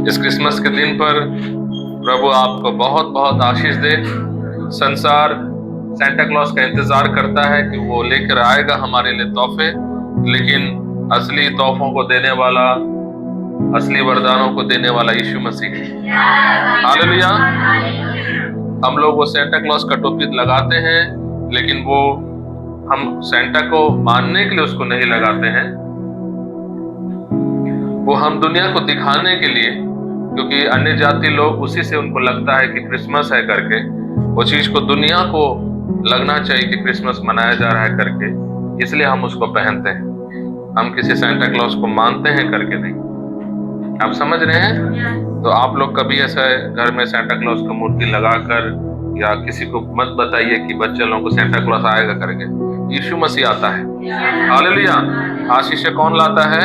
इस क्रिसमस के दिन पर प्रभु आपको बहुत बहुत आशीष दे। संसार सेंटा क्लॉज का इंतजार करता है कि वो लेकर आएगा हमारे लिए तोहफे, लेकिन असली तोहफों को देने वाला, असली वरदानों को देने वाला यीशु मसीह है। हालेलुया। हम लोग वो सेंटा क्लॉज का टोपी लगाते हैं, लेकिन वो हम सेंटा को मानने के लिए उसको नहीं लगाते हैं, वो हम दुनिया को दिखाने के लिए, क्योंकि अन्य जाति लोग उसी से उनको लगता है कि क्रिसमस है करके, वो चीज को दुनिया को लगना चाहिए कि क्रिसमस मनाया जा रहा है करके, इसलिए हम उसको पहनते हैं। हम किसी सेंटा क्लॉज को मानते हैं करके नहीं। आप समझ रहे हैं? तो आप लोग कभी ऐसा घर में सेंटा क्लॉज का मूर्ति लगाकर, या किसी को मत बताइए कि बच्चे लोगों को सेंटा क्लॉज आएगा करके। यीशु मसीह आता है। हालेलुया। आशीष कौन लाता है?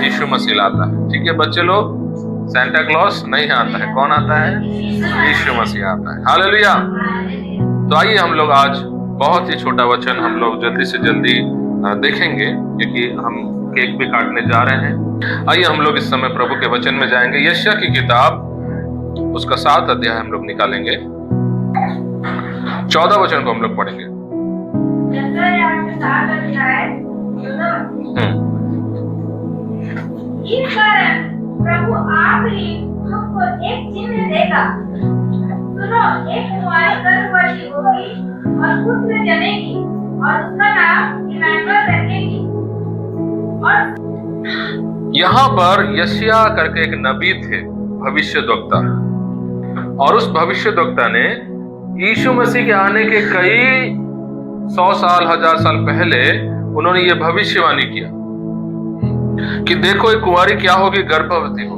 यीशु मसीह लाता है। ठीक है बच्चे लोग, सेंटा क्लॉज नहीं आता है। कौन आता है? यीशु मसीह आता है। हालेलुया। तो आइए हम लोग आज बहुत ही छोटा वचन हम लोग जल्दी से जल्दी देखेंगे, क्योंकि हम केक भी काटने जा रहे हैं। आइए हम लोग इस समय प्रभु के वचन में जाएंगे। यशायाह की किताब उसका 7 अध्याय हम लोग निकालेंगे। 14 वचन को हम लोग पढ़ेंगे। इस कारण प्रभु आप ही हमको एक चिन्ह देगा। सुनो, एक कुंवारी गर्भवती होगी और पुत्र जनेगी और उसका नाम इम्मानुएल रखेगी। और यहाँ पर यशायाह करके एक नबी थे, भविष्यद्वक्ता, और उस भविष्यद्वक्ता ने यीशु मसीह के आने के कई 100 साल 1000 साल पहले उन्होंने ये भविष्यवाणी किया कि देखो एक कुंवारी क्या होगी, गर्भवती हो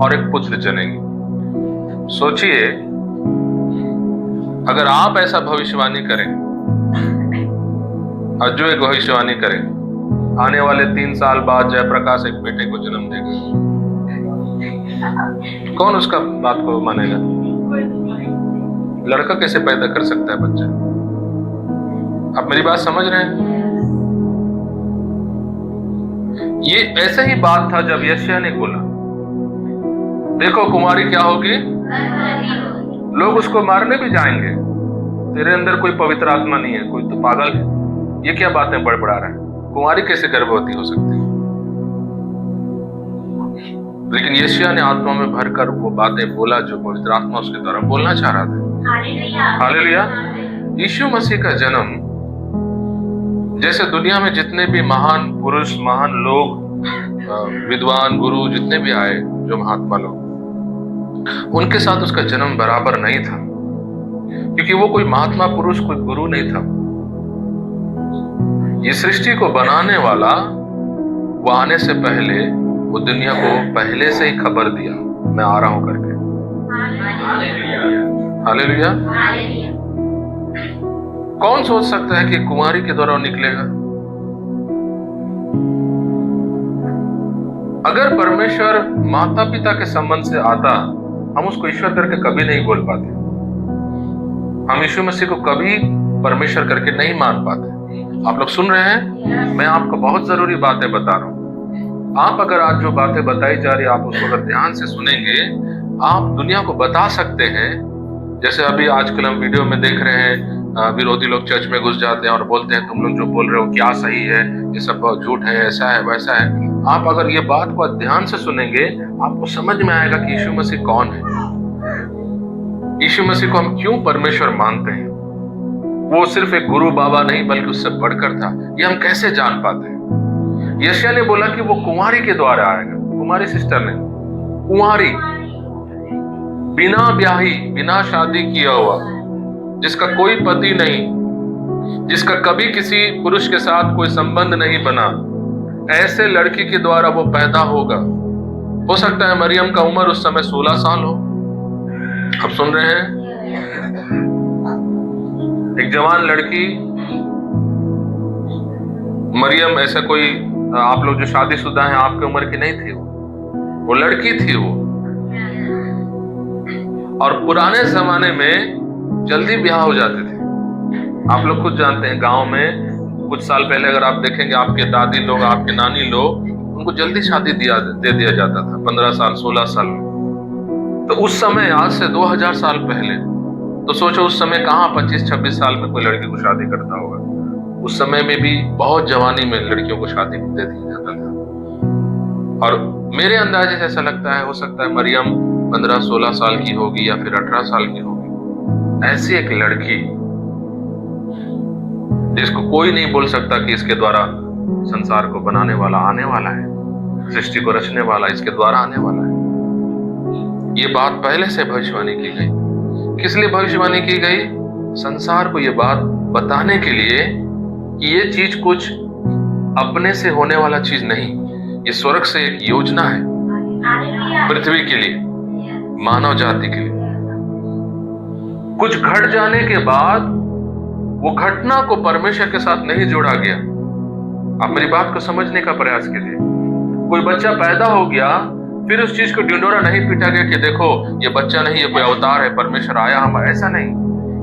और एक पुत्र जनेगी। सोचिए, अगर आप ऐसा भविष्यवाणी करें और जो एक भविष्यवाणी करें, आने वाले 3 साल बाद जयप्रकाश एक बेटे को जन्म देगा, कौन उसका बात को मानेगा? लड़का कैसे पैदा कर सकता है बच्चा? आप मेरी बात समझ रहे हैं? ये ऐसा ही बात था जब यशायाह ने बोला देखो कुंवारी क्या होगी, लोग उसको मारने भी जाएंगे, तेरे अंदर कोई पवित्र आत्मा नहीं है, कोई तो पागल है, ये क्या बातें बड़बड़ा रहा है, कुंवारी कैसे गर्भवती हो सकती है? लेकिन यशायाह ने आत्मा में भरकर वो बातें बोला जो पवित्र आत्मा उसके द्वारा बोलना चाह रहा था। हालेलुया। यीशु मसीह का जन्म, जैसे दुनिया में जितने भी महान पुरुष, महान लोग, विद्वान गुरु जितने भी आए, जो महात्मा लोग, उनके साथ उसका जन्म बराबर नहीं था, क्योंकि वो कोई महात्मा पुरुष, कोई गुरु नहीं था। ये सृष्टि को बनाने वाला, वो आने से पहले वो दुनिया को पहले से ही खबर दिया, मैं आ रहा हूं करके। हालेलुया। कौन सोच सकता है कि कुंवारी के द्वारा निकलेगा? अगर परमेश्वर माता पिता के संबंध से आता, हम उसको ईश्वर करके कभी नहीं बोल पाते। हम यीशु मसीह को कभी परमेश्वर करके नहीं मान पाते। आप लोग सुन रहे हैं? मैं आपको बहुत जरूरी बातें बता रहा हूं। आप अगर आज जो बातें बताई जा रही है, आप उसको अगर ध्यान से सुनेंगे, आप दुनिया को बता सकते हैं। जैसे अभी आजकल हम वीडियो में देख रहे हैं, विरोधी लोग चर्च में घुस जाते हैं और बोलते हैं तुम लोग जो बोल रहे हो क्या सही है, ये सब बहुत झूठ है, ऐसा है वैसा है। आप अगर ये बात को ध्यान से सुनेंगे, आपको समझ में आएगा कि यीशु मसीह कौन है। यीशु मसीह को हम क्यों परमेश्वर मानते हैं। वो सिर्फ एक गुरु बाबा नहीं, बल्कि उससे बढ़कर था। ये हम कैसे जान पाते हैं? यशायाह ने बोला कि वो कुंवारी के द्वारा आएगा। कुंवारी सिस्टर ने, कुंवारी, बिना ब्याही, बिना शादी किया हुआ, जिसका कोई पति नहीं, जिसका कभी किसी पुरुष के साथ कोई संबंध नहीं बना, ऐसे लड़की के द्वारा वो पैदा होगा। हो सकता है मरियम का उम्र उस समय 16 साल हो। आप सुन रहे हैं? एक जवान लड़की, मरियम ऐसा कोई, आप लोग जो शादीशुदा हैं आपके उम्र की नहीं थी, वो लड़की थी वो। और पुराने जमाने में जल्दी ब्याह हो जाते थे। आप लोग खुद जानते हैं, गांव में कुछ साल पहले अगर आप देखेंगे, आपके दादी लोग, आपके नानी लोग, उनको जल्दी शादी दे दिया जाता था, 15 साल 16 साल में। तो उस समय, आज से 2000 साल पहले, तो सोचो उस समय कहाँ 25-26 साल में कोई लड़की को शादी करता होगा। उस समय में भी बहुत जवानी में लड़कियों को शादी दे दिया जाता था। और मेरे अंदाजे से ऐसा लगता है, हो सकता है मरियम 15-16 साल की होगी या फिर 18 साल की होगी। ऐसी एक लड़की जिसको कोई नहीं बोल सकता कि इसके द्वारा संसार को बनाने वाला आने वाला है, सृष्टि को रचने वाला इसके द्वारा आने वाला है। ये बात पहले से भविष्यवाणी की गई। किस लिए भविष्यवाणी की गई? संसार को ये बात बताने के लिए कि ये चीज कुछ अपने से होने वाला चीज नहीं, ये स्वर्ग से एक योजना है पृथ्वी के लिए, मानव जाति के लिए। कुछ घट जाने के बाद वो घटना को परमेश्वर के साथ नहीं जोड़ा गया। आप मेरी बात को समझने का प्रयास कीजिए। कोई बच्चा पैदा हो गया, फिर उस चीज को ढिंडोरा नहीं पीटा गया कि देखो ये बच्चा नहीं, ये कोई अवतार है, परमेश्वर आया हम, ऐसा नहीं।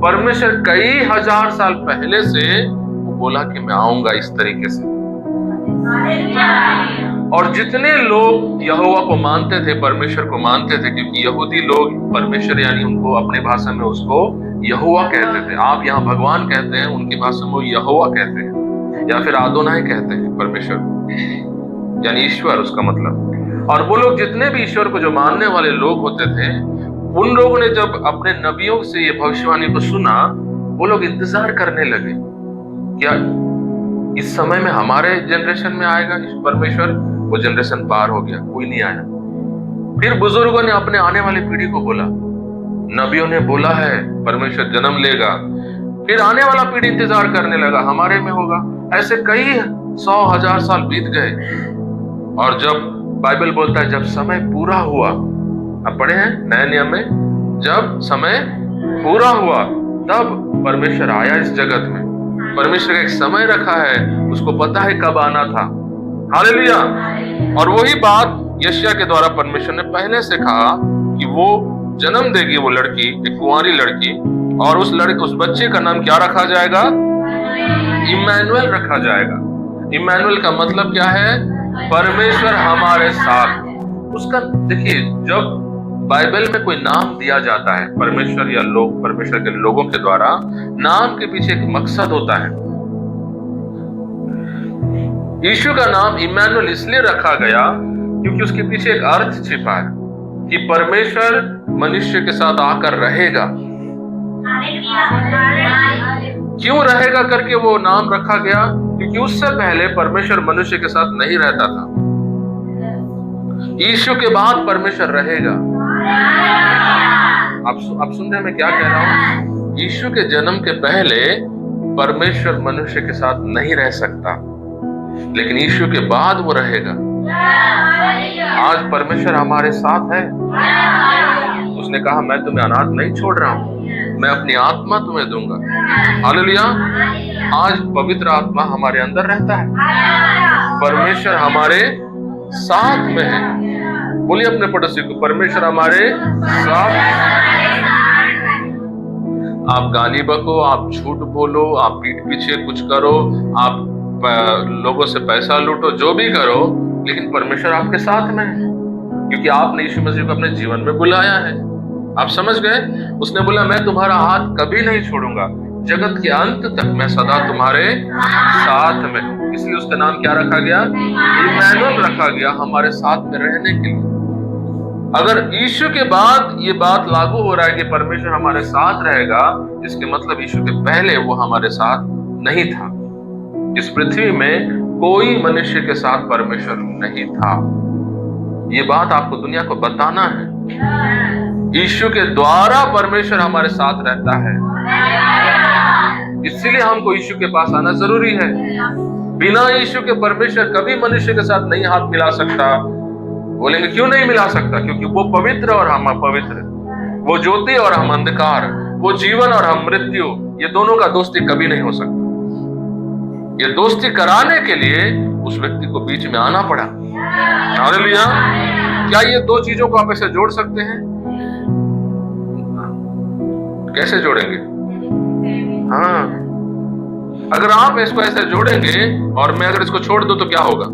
परमेश्वर कई हजार साल पहले से वो बोला कि मैं आऊंगा इस तरीके से। और जितने लोग यहोवा को मानते थे, परमेश्वर को मानते थे, क्योंकि यहूदी लोग परमेश्वर यानी उनको अपने भाषा में उसको यहोवा कहते थे। आप यहाँ भगवान कहते हैं, उनकी भाषा में वो यहोवा कहते हैं, या फिर आदोनाई कहते हैं परमेश्वर को, यानी ईश्वर उसका मतलब। और वो लोग जितने भी ईश्वर को जो मानने वाले लोग होते थे, उन लोगों ने जब अपने नबियों से ये भविष्यवाणी को सुना, वो लोग इंतजार करने लगे, क्या इस समय में हमारे जनरेशन में आएगा परमेश्वर? वो जनरेशन पार हो गया, कोई नहीं आया। फिर बुजुर्गों ने अपने आने वाली पीढ़ी को बोला, नबियों ने बोला है परमेश्वर जन्म लेगा। फिर आने वाला पीढ़ी इंतजार करने लगा, हमारे में होगा। ऐसे कई 100,000 साल बीत गए। और जब बाइबल बोलता है जब समय पूरा हुआ, अब पढ़े हैं नए नियम में, जब समय पूरा हुआ तब परमेश्वर आया इस जगत में। परमेश्वर का एक समय रखा है, उसको पता है कब आना था। हालेलुया। और वही बात यशायाह के द्वारा परमेश्वर ने पहले से कहा कि वो जन्म देगी, वो लड़की, एक कुंवारी लड़की, और उस बच्चे का नाम क्या रखा जाएगा? इम्मानुएल रखा जाएगा। इम्मानुएल का मतलब क्या है? परमेश्वर हमारे साथ। उसका देखिए, जब बाइबल में कोई नाम दिया जाता है परमेश्वर या लोग, परमेश्वर के लोगों के द्वारा, नाम के पीछे एक मकसद होता है। यीशु का नाम इम्मानुएल इसलिए रखा गया क्योंकि उसके पीछे एक अर्थ छिपा है कि परमेश्वर मनुष्य के साथ आकर रहेगा। क्यों रहेगा करके वो नाम रखा गया? क्योंकि उससे पहले परमेश्वर मनुष्य के साथ नहीं रहता था। यीशु के बाद परमेश्वर रहेगा। आप सुन रहे हैं मैं क्या कह रहा हूं? यीशु के जन्म के पहले परमेश्वर मनुष्य के साथ नहीं रह सकता, लेकिन यीशु के बाद वो रहेगा। आज परमेश्वर हमारे साथ है। उसने कहा मैं तुम्हें अनाथ नहीं छोड़ रहा हूं, मैं अपनी आत्मा तुम्हें दूंगा। हालेलुया। आज पवित्र आत्मा हमारे अंदर रहता है, परमेश्वर हमारे साथ में है। बोलिए अपने पड़ोसी को, परमेश्वर हमारे साथ। आप गाली बको, आप झूठ बोलो, आप पीठ पीछे कुछ करो, आप लोगों से पैसा लूटो, जो भी करो, लेकिन परमेश्वर आपके साथ में है, क्योंकि आपने यीशु मसीह को अपने जीवन में बुलाया है। आप समझ गए? उसने बोला मैं तुम्हारा हाथ कभी नहीं छोड़ूंगा, जगत के अंत तक मैं सदा तुम्हारे साथ में हूं। इसलिए उसका नाम क्या रखा गया? इम्मानुएल रखा गया, हमारे साथ में रहने के लिए। अगर यीशु के बाद ये बात लागू हो रहा है कि परमेश्वर हमारे साथ रहेगा, इसके मतलब यीशु के पहले वो हमारे साथ नहीं था। इस पृथ्वी में कोई मनुष्य के साथ परमेश्वर नहीं था। ये बात आपको दुनिया को बताना है। यीशु के द्वारा परमेश्वर हमारे साथ रहता है, इसीलिए हमको यीशु के पास आना जरूरी है। बिना यीशु के परमेश्वर कभी मनुष्य के साथ नहीं हाथ मिला सकता। बोलेंगे क्यों नहीं मिला सकता? क्योंकि वो पवित्र और हम अपवित्र, वो ज्योति और हम अंधकार, वो जीवन और हम मृत्यु, ये दोनों का दोस्ती कभी नहीं हो सकता। ये दोस्ती कराने के लिए उस व्यक्ति को बीच में आना पड़ा। हालेलुया। क्या ये दो चीजों को आप ऐसे जोड़ सकते हैं? कैसे जोड़ेंगे? हाँ, अगर आप इसको ऐसे जोड़ेंगे और मैं अगर इसको छोड़ दूं तो क्या होगा?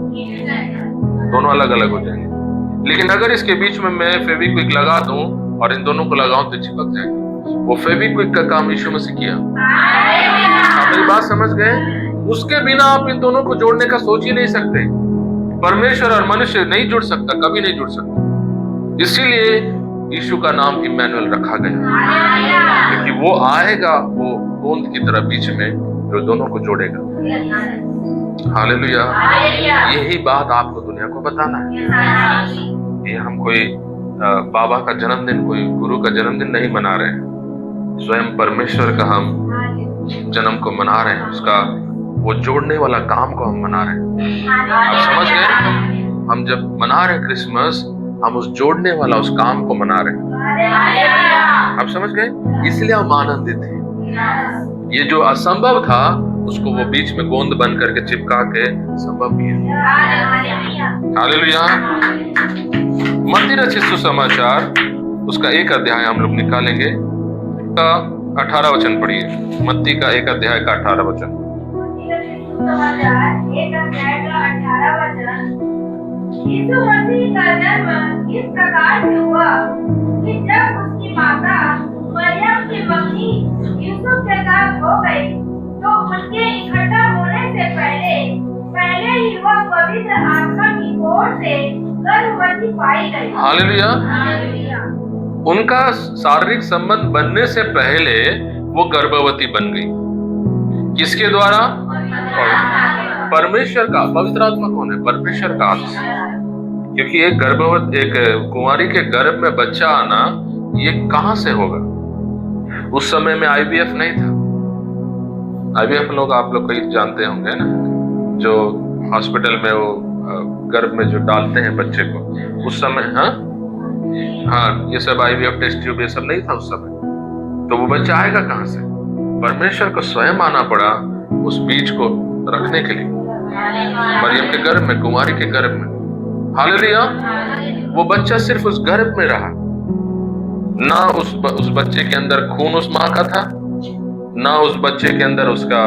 दोनों अलग अलग हो जाएंगे। लेकिन अगर इसके बीच में मैं फेविक्विक लगा दूं और इन दोनों को लगाऊं तो चिपक जाएंगे। वो फेविक्विक का काम यीशु मसीह किया। आप मेरी बात समझ गए? उसके बिना आप इन दोनों को जोड़ने का सोच ही नहीं सकते। परमेश्वर और मनुष्य नहीं जुड़ सकता, कभी नहीं जुड़ सकता। इसीलिए यीशु का नाम इम्मानुएल रखा गया, क्योंकि वो आएगा, वो गोंद की तरह बीच में जो दोनों को जोड़ेगा। हालेलुया। यही बात आपको दुनिया को बताना है। ये हम कोई बाबा का जन्मदिन, कोई गुरु का जन्मदिन नहीं मना रहे हैं। स्वयं परमेश्वर का हम जन्म को मना रहे हैं, उसका वो जोड़ने वाला काम को हम मना रहे हैं। आप समझ गए? हम जब मना रहे हैं क्रिसमस, हम उस जोड़ने वाला उस काम को मना रहे हैं। आप समझ गए? इसलिए हम आनंदित हैं। ये जो असंभव था उसको वो बीच में गोंद बन करके चिपका के संभव किया। हालेलुया। मत्ती रचित सुसमाचार उसका 1 अध्याय हम लोग निकालेंगे, का 18 वचन पढ़िए। मत्ती का 1 अध्याय का 18 वचन। यीशु मसीह का जन्म इस प्रकार से हुआ कि जब उसकी माता मरियम की मंगनी यूसुफ के साथ हो गई, तो उनके इकट्ठा होने से पहले ही वह पवित्र आत्मा की ओर से गर्भवती पाई गई। हालेलुया। उनका शारीरिक संबंध बनने से पहले वो गर्भवती बन गई। किसके द्वारा? परमेश्वर का। पवित्र आत्मा कौन है? परमेश्वर का आत्मा। क्योंकि एक कुंवारी के गर्भ में बच्चा आना ये कहां से होगा? उस समय में आईवीएफ नहीं था। आईवीएफ लोग आप लोग कई जानते होंगे ना, जो हॉस्पिटल में वो गर्भ में जो डालते हैं बच्चे को, उस समय हाँ ये सब आईवीएफ टेस्ट ट्यूब ये सब नहीं था उस समय। तो वो बच्चा आएगा कहां से? परमेश्वर को स्वयं आना पड़ा उस बीज को रखने के लिए मरियम के गर्भ में, कुमारी के गर्भ में। हालेलुया। वो बच्चा सिर्फ उस गर्भ में रहा, ना उस बच्चे के अंदर खून उस माँ का था, ना उस बच्चे के अंदर उसका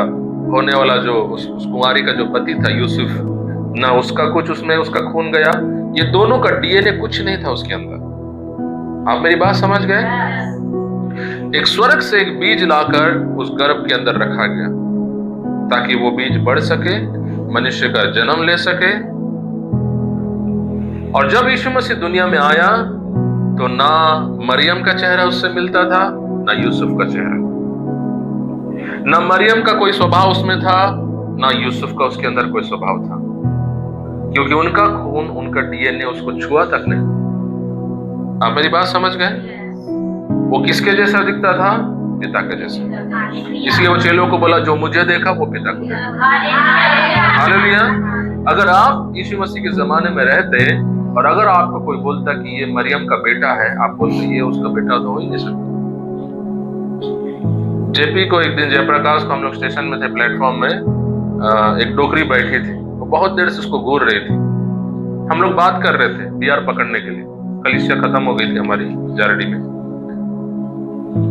होने वाला जो उस कुमारी का जो पति था यूसुफ, ना उसका कुछ उसमें उसका खून गया। ये दोनों का डीएनए कुछ नहीं था उसके अंदर। आप मेरी बात समझ गए? एक स्वर्ग से एक बीज लाकर उस गर्भ के अंदर रखा गया ताकि वो बीज बढ़ सके, मनुष्य का जन्म ले सके। और जब यीशु मसीह दुनिया में आया तो ना मरियम का चेहरा उससे मिलता था, ना यूसुफ का चेहरा। ना मरियम का कोई स्वभाव उसमें था, ना यूसुफ का उसके अंदर कोई स्वभाव था, क्योंकि उनका खून, उनका डीएनए उसको छुआ तक नहीं। आप मेरी बात समझ गए? वो किसके जैसा दिखता था? पिता के जैसा। इसलिए वो चेलों को बोला, जो मुझे देखा वो पिता को देखा। हालेलुया। अगर आप यीशु मसीह के जमाने में रहते और अगर आपको कोई बोलता कि ये मरियम का बेटा है, आप बोलते ये उसका बेटा तो हो ही नहीं सकता। जेपी को एक दिन, जयप्रकाश को, हम लोग स्टेशन में थे, प्लेटफॉर्म में एक डोकरी बैठी थी, वो बहुत देर से उसको घूर रही थी। हम लोग बात कर रहे थे बीआर पकड़ने के लिए, कलीसिया खत्म हो गई थी हमारी जारडी में।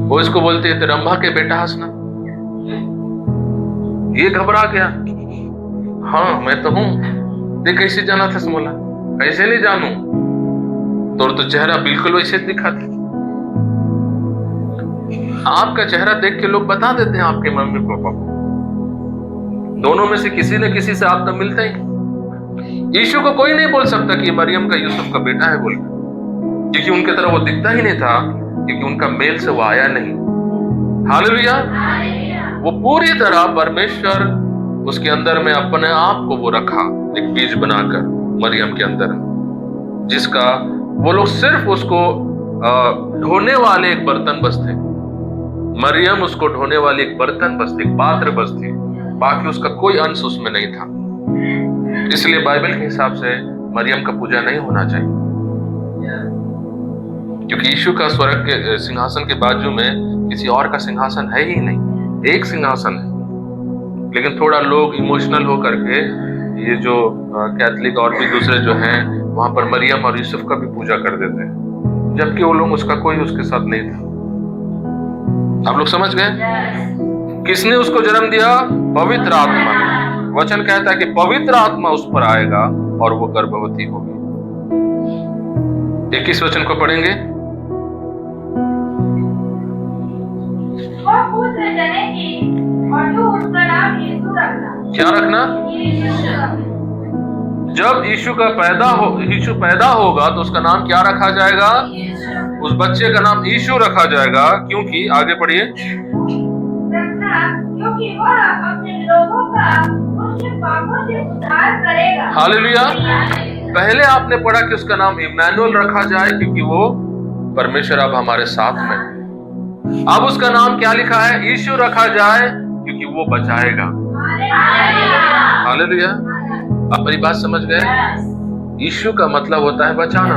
वो इसको बोलती है, तेरे अम्मा के बेटा हंसना। ये घबरा गया, हाँ मैं तो हूं। देख कैसे जाना था समोला? कैसे नहीं जानू, तो चेहरा बिल्कुल वैसे दिखा था। आपका चेहरा देख के लोग बता देते हैं आपके मम्मी पापा को। दोनों में से किसी न किसी से आप तो मिलते ही। यीशु को कोई नहीं बोल सकता कि मरियम का यूसुफ का बेटा है बोलकर, क्योंकि उनके तरह वो दिखता ही नहीं था, क्योंकि उनका मेल से वो आया नहीं। हालेलुया। वो पूरी तरह परमेश्वर उसके अंदर में अपने आप को वो रखा, एक बीज बनाकर मरियम के अंदर, जिसका वो लोग सिर्फ उसको ढोने वाले एक बर्तन बस थे। मरियम उसको ढोने वाली एक बर्तन बस थी, एक पात्र बस थी, बाकी उसका कोई अंश उसमें नहीं था। इसलिए बाइबल के हिसाब से मरियम का पूजा नहीं होना चाहिए, क्योंकि यीशु का स्वर्ग के सिंहासन के बाजू में किसी और का सिंहासन है ही नहीं, एक सिंहासन है। लेकिन थोड़ा लोग इमोशनल हो करके, ये जो कैथलिक और भी दूसरे जो हैं, वहां पर मरियम और यूसुफ का भी पूजा कर देते हैं, जबकि वो लोग उसका कोई उसके साथ नहीं था। आप लोग समझ गए? किसने उसको जन्म दिया? पवित्र आत्मा ने। वचन कहता है कि पवित्र आत्मा उस पर आएगा और वो गर्भवती होगी। 21 वचन को पढ़ेंगे। वह पुत्र जनेगी और तू उसका नाम यीशु रखना। क्या रखना? जब यीशु पैदा होगा तो उसका नाम क्या रखा जाएगा? उस बच्चे का नाम यीशु रखा जाएगा। क्योंकि आगे पढ़िए। क्योंकि वह अपने लोगों का उनके पापों से उद्धार करेगा। हालेलुया। पहले आपने पढ़ा कि उसका नाम इम्मानुएल रखा जाए, क्योंकि वो परमेश्वर अब हमारे साथ में। अब उसका नाम क्या लिखा है? यीशु रखा जाए, क्योंकि वो बचाएगा। हालेलुया। आप मेरी बात समझ गए? यीशु का मतलब होता है बचाना,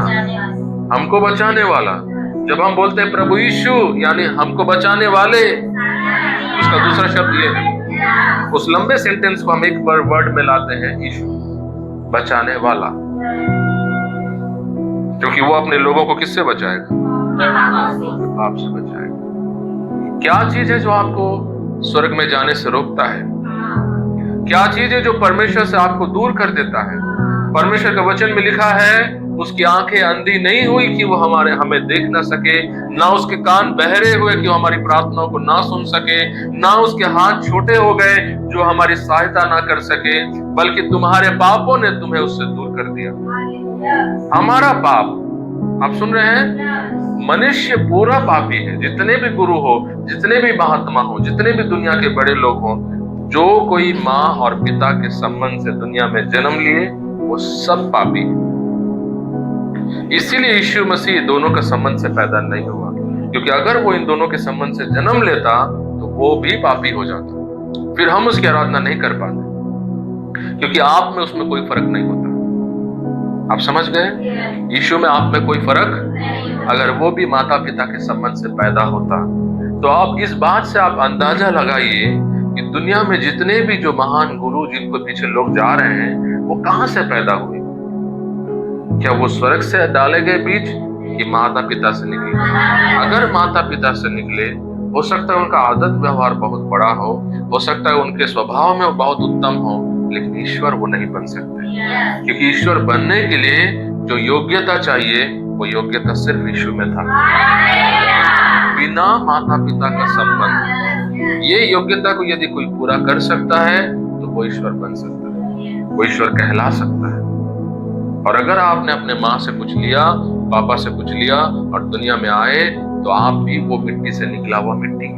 हमको बचाने वाला। जब हम बोलते हैं प्रभु यीशु, यानी हमको बचाने वाले, उसका दूसरा शब्द ये है। उस लंबे सेंटेंस को हम एक वर्ड में लाते हैं, यीशु, बचाने वाला। क्योंकि वो अपने लोगों को किससे बचाएगा? पाप से बचाएगा। क्या चीज है जो आपको स्वर्ग में जाने से रोकता है? क्या चीज है जो परमेश्वर से आपको दूर कर देता है? परमेश्वर के वचन में लिखा है, उसकी आंखें अंधी नहीं हुई कि वो हमें देख ना सके, ना उसके कान बहरे हुए कि वो हमारी प्रार्थनाओं को ना सुन सके, ना उसके हाथ छोटे हो गए जो हमारी सहायता ना कर सके, बल्कि तुम्हारे पापों ने तुम्हें उससे दूर कर दिया। हमारा पाप, आप सुन रहे हैं? मनुष्य पूरा पापी है। जितने भी गुरु हो, जितने भी महात्मा हो, जितने भी दुनिया के बड़े लोग हो, जो कोई माँ और पिता के संबंध से दुनिया में जन्म लिए, वो सब पापी है। इसीलिए यीशु मसीह दोनों का संबंध से पैदा नहीं हुआ, क्योंकि अगर वो इन दोनों के संबंध से जन्म लेता तो वो भी पापी हो जाता। फिर हम उसकी आराधना नहीं कर पाते, क्योंकि आप में उसमें कोई फर्क नहीं होता। आप समझ गए? यीशु में आप में कोई फर्क, अगर वो भी माता पिता के संबंध से पैदा होता, तो आप इस बात से आप अंदाजा लगाइए कि दुनिया में जितने भी जो महान गुरु जिनको पीछे लोग जा रहे हैं, वो कहां से पैदा हुए? क्या वो स्वर्ग से डाले गए बीज कि माता पिता से निकले? अगर माता पिता से निकले, हो सकता है उनका आदत व्यवहार बहुत बड़ा हो सकता है उनके स्वभाव में वो बहुत उत्तम हो, लेकिन ईश्वर वो नहीं बन सकते। क्योंकि ईश्वर बनने के लिए जो योग्यता चाहिए, वो योग्यता सिर्फ यीशु में था। बिना माता पिता का संबंध, ये योग्यता को यदि कोई पूरा कर सकता है तो वो ईश्वर बन सकता है, वो ईश्वर कहला सकता है। और अगर आपने अपने माँ से पूछ लिया, पापा से पूछ लिया और दुनिया में आए, तो आप भी वो मिट्टी से निकला हुआ मिट्टी।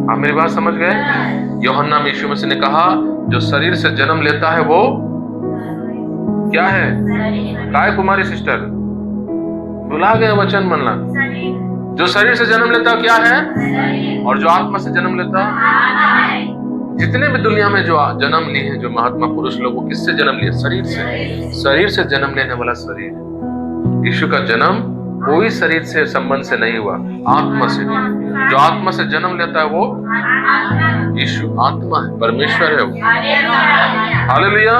आप मेरी बात समझ गए? यूहन्ना में यीशु मसीह ने कहा, जो शरीर से जन्म लेता है वो क्या है? काय कुमारी सिस्टर, भुला गए वचन मनना। जो शरीर से जन्म लेता है क्या है? और जो आत्मा से जन्म लेता है? जितने भी दुनिया में जो जन्म लिए हैं, जो महात्मा पुरुष लोग, वो किससे जन्म लिए? शरीर से। शरीर से जन्म लेने वाला शरीर। यीशु का जन्म कोई शरीर से संबंध से नहीं हुआ, आत्मा से। जो आत्मा से जन्म लेता है वो यीशु आत्मा है, परमेश्वर है वो। हालेलुया।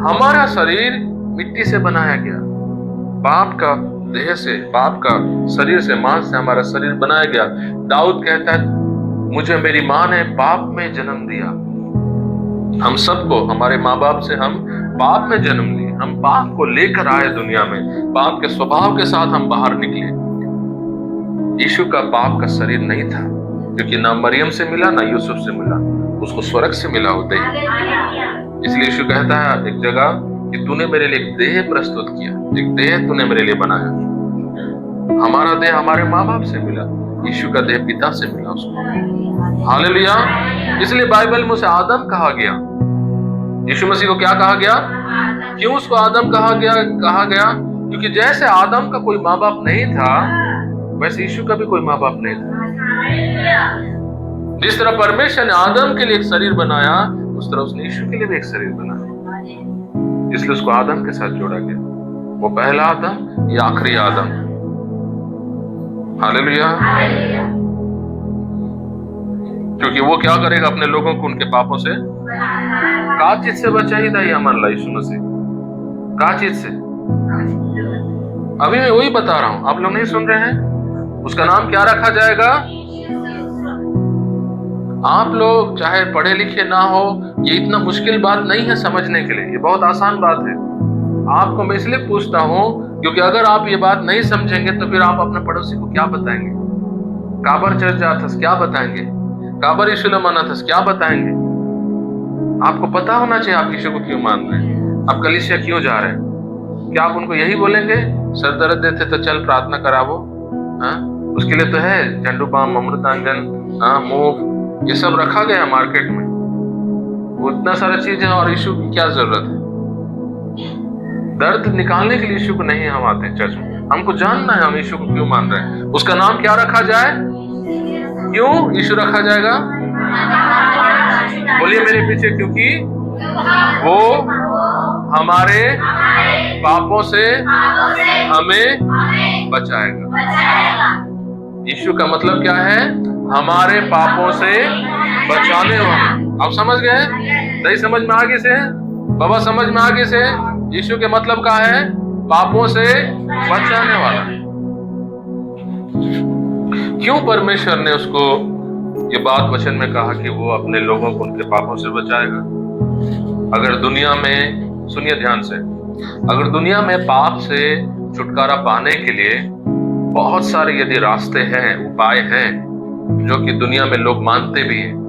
हमारा शरीर मिट्टी से बनाया गया, पाप का देह से, पाप का शरीर से, मांस से हमारा शरीर बनाया गया। दाऊद कहता है, मुझे मेरी माँ ने पाप में जन्म दिया। हम सबको, हमारे माँ बाप से हम पाप में जन्म लिए, हम पाप को लेकर आए दुनिया में, पाप के स्वभाव के साथ हम बाहर निकले। यीशु का पाप का शरीर नहीं था, क्योंकि ना मरियम से मिला ना यूसुफ से मिला, उसको स्वर्ग से मिला होते ही। इसलिए यीशु कहता है एक जगह कि तूने मेरे लिए एक देह प्रस्तुत किया, एक देह तूने मेरे लिए बनाया। हमारा देह हमारे माँ बाप से मिला, यीशु का देह पिता से मिला उसको। हालेलुया। इसलिए बाइबल में उसे आदम कहा गया। यीशु मसीह को क्या कहा गया? क्यों उसको आदम कहा गया? क्योंकि जैसे आदम का कोई माँ बाप नहीं था, वैसे यीशु का भी कोई माँ बाप नहीं था। जिस तरह परमेश्वर ने आदम के लिए एक शरीर बनाया, उस तरह उसने यीशु के लिए भी एक शरीर बनाया। इसलिए उसको आदम के साथ जोड़ा गया। वो पहला आदम या आखिरी आदम? हालेलुया। क्योंकि वो क्या करेगा? अपने लोगों को उनके पापों से, का चीज से बचाएगा ये हमारा यीशु मसीह? का चीज से? अभी मैं वही बता रहा हूं, आप लोग नहीं सुन रहे हैं? उसका नाम क्या रखा जाएगा? आप लोग चाहे पढ़े लिखे ना हो, ये इतना मुश्किल बात नहीं है समझने के लिए, ये बहुत आसान बात है। आपको मैं इसलिए पूछता हूं क्योंकि अगर आप ये बात नहीं समझेंगे तो फिर आप अपने पड़ोसी को क्या बताएंगे? काबर चर्च जाता क्या बताएंगे? काबर यीशु ने माना था क्या बताएंगे? आपको पता होना चाहिए आप यीशु को क्यों मान रहे हैं, आप कलीसिया क्यों जा रहे हैं। क्या आप उनको यही बोलेंगे सर दर्द देते तो चल प्रार्थना करावो? उसके लिए तो है झंडू बाम, अमृतांजन, मूव, ये सब रखा गया है मार्केट में, उतना सारा चीज है। और यीशु की क्या जरूरत है? दर्द निकालने के लिए यीशु को नहीं हम आते हैं चर्च में, हमको जानना है हम यीशु को क्यों मान रहे हैं। उसका नाम क्या रखा जाए? क्यों यीशु रखा जाएगा? बोलिए मेरे पीछे, क्योंकि वो हमारे पापों से हमें बचाएगा। यीशु का मतलब क्या है? हमारे पापों से बचाने वाला। आप समझ गए? नहीं समझ में आगे से बाबा, समझ में आगे से यीशु के मतलब क्या है? पापों से बचाने वाला। क्यों परमेश्वर ने उसको ये बात वचन में कहा कि वो अपने लोगों को उनके पापों से बचाएगा? अगर दुनिया में, सुनिए ध्यान से, अगर दुनिया में पाप से छुटकारा पाने के लिए बहुत सारे यदि रास्ते हैं, उपाय हैं, जो कि दुनिया में लोग मानते भी हैं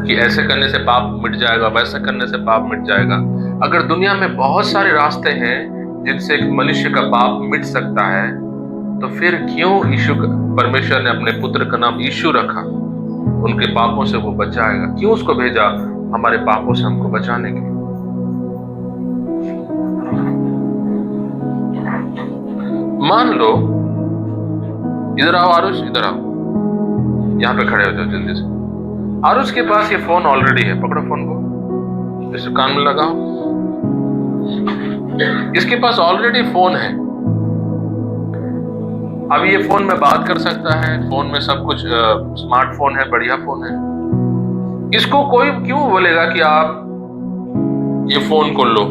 कि ऐसे करने से पाप मिट जाएगा, वैसे करने से पाप मिट जाएगा। अगर दुनिया में बहुत सारे रास्ते हैं जिनसे एक मनुष्य का पाप मिट सकता है, तो फिर क्यों यीशु परमेश्वर ने अपने पुत्र का नाम यीशु रखा? उनके पापों से वो बचाएगा। क्यों उसको भेजा? हमारे पापों से हमको बचाने के लिए। मान लो, इधर आओ आरुष, इधर आओ, यहां पे खड़े हो जाओ जल्दी से। आरुष के पास ये फोन ऑलरेडी है, पकड़ो फोन को, इसे कान में लगाओ। इसके पास ऑलरेडी फोन है। अब ये फोन में बात कर सकता है, फोन में सब कुछ स्मार्टफोन है, बढ़िया फोन है। इसको कोई क्यों बोलेगा कि आप ये फोन को लो,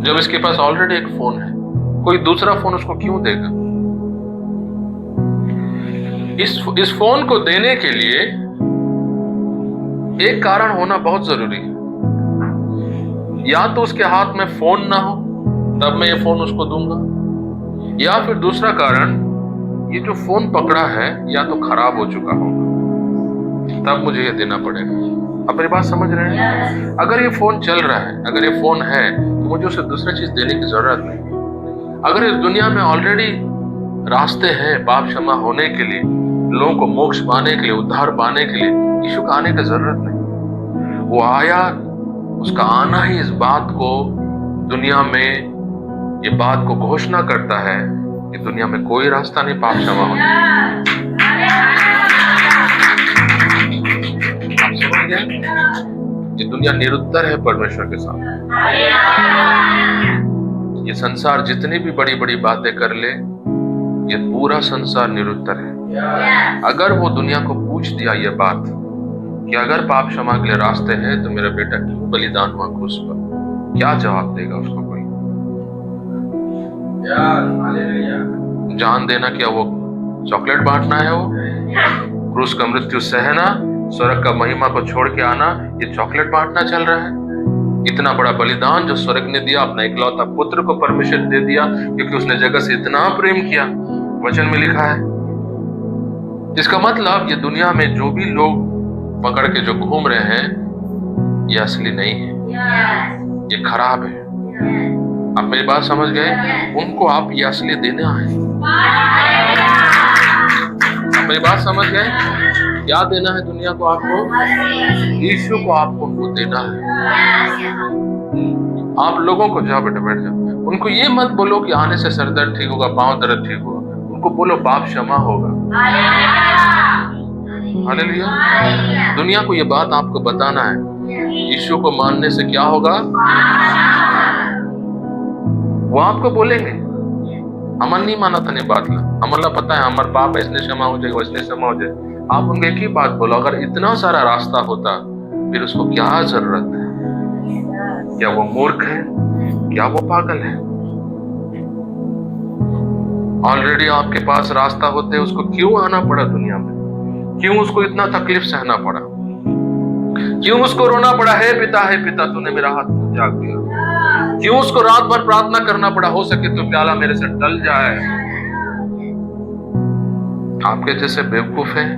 जब इसके पास ऑलरेडी एक फोन है? कोई दूसरा फोन उसको क्यों देगा? इस फोन को देने के लिए एक कारण होना बहुत जरूरी है। या तो उसके हाथ में फोन ना हो, तब मैं ये फोन उसको दूंगा, या फिर दूसरा कारण, ये जो फोन पकड़ा है या तो खराब हो चुका होगा, तब मुझे ये देना पड़ेगा। आप मेरी बात समझ रहे हैं? अगर ये फोन चल रहा है, अगर ये फोन है, तो मुझे उसे दूसरी चीज देने की जरूरत नहीं। अगर इस दुनिया में ऑलरेडी रास्ते हैं पाप क्षमा होने के लिए, लोगों को मोक्ष पाने के लिए, उद्धार पाने के लिए, यीशु का आने की जरूरत नहीं। वो आया, उसका आना ही इस बात को, दुनिया में ये बात को घोषणा करता है कि दुनिया में कोई रास्ता नहीं पाप क्षमा होने। आप समझ गए? ये दुनिया निरुत्तर है परमेश्वर के साथ। ये संसार जितनी भी बड़ी बड़ी बातें कर ले, ये पूरा संसार निरुत्तर है। अगर वो दुनिया को पूछ दिया ये बात कि अगर पाप क्षमा के लिए रास्ते हैं तो मेरा बेटा क्यों बलिदान हुआ क्रूस पर, क्या जवाब देगा उसको कोई? जान देना क्या वो चॉकलेट बांटना है? वो क्रूस का मृत्यु सहना, स्वर्ग का महिमा को छोड़ के आना, ये चॉकलेट बांटना चल रहा है? इतना बड़ा बलिदान जो स्वर्ग ने दिया, अपना इकलौता पुत्र को परमेश्वर दे दिया, क्योंकि उसने जगत से इतना प्रेम किया, वचन में लिखा है। इसका मतलब ये दुनिया में जो भी लोग पकड़ के जो घूम रहे हैं, ये असली नहीं है, ये खराब है। आप मेरी बात समझ गए? उनको आप ये असली देना है। आप मेरी बात समझ गए? क्या देना है दुनिया को? आपको यीशु को, आपको उनको देना है। आप लोगों को, जाओ बेटा बैठ जाओ, उनको ये मत बोलो कि आने से सर दर्द ठीक होगा, पांव दर्द ठीक होगा। उनको बोलो पाप क्षमा होगा। हालेलुया। दुनिया को ये बात आपको बताना है, यीशु को मानने से क्या होगा? वो आपको बोलेंगे अमन नहीं माना था, नहीं बात ला अमन ला पता है हमारे पाप ऐसने क्षमा हो जाए, वैसने क्षमा हो जाए। आप उनको एक ही बात बोलो, अगर इतना सारा रास्ता होता फिर उसको क्या जरूरत है? क्या वो मूर्ख है? क्या वो पागल है? ऑलरेडी आपके पास रास्ता होते उसको क्यों आना पड़ा दुनिया में? क्यों उसको इतना तकलीफ सहना पड़ा? क्यों उसको रोना पड़ा, हे पिता तूने मेरा हाथ क्यों त्याग दिया? क्यों उसको रात भर प्रार्थना करना पड़ा, हो सके तो प्याला मेरे से टल जाए? आपके जैसे बेवकूफ हैं?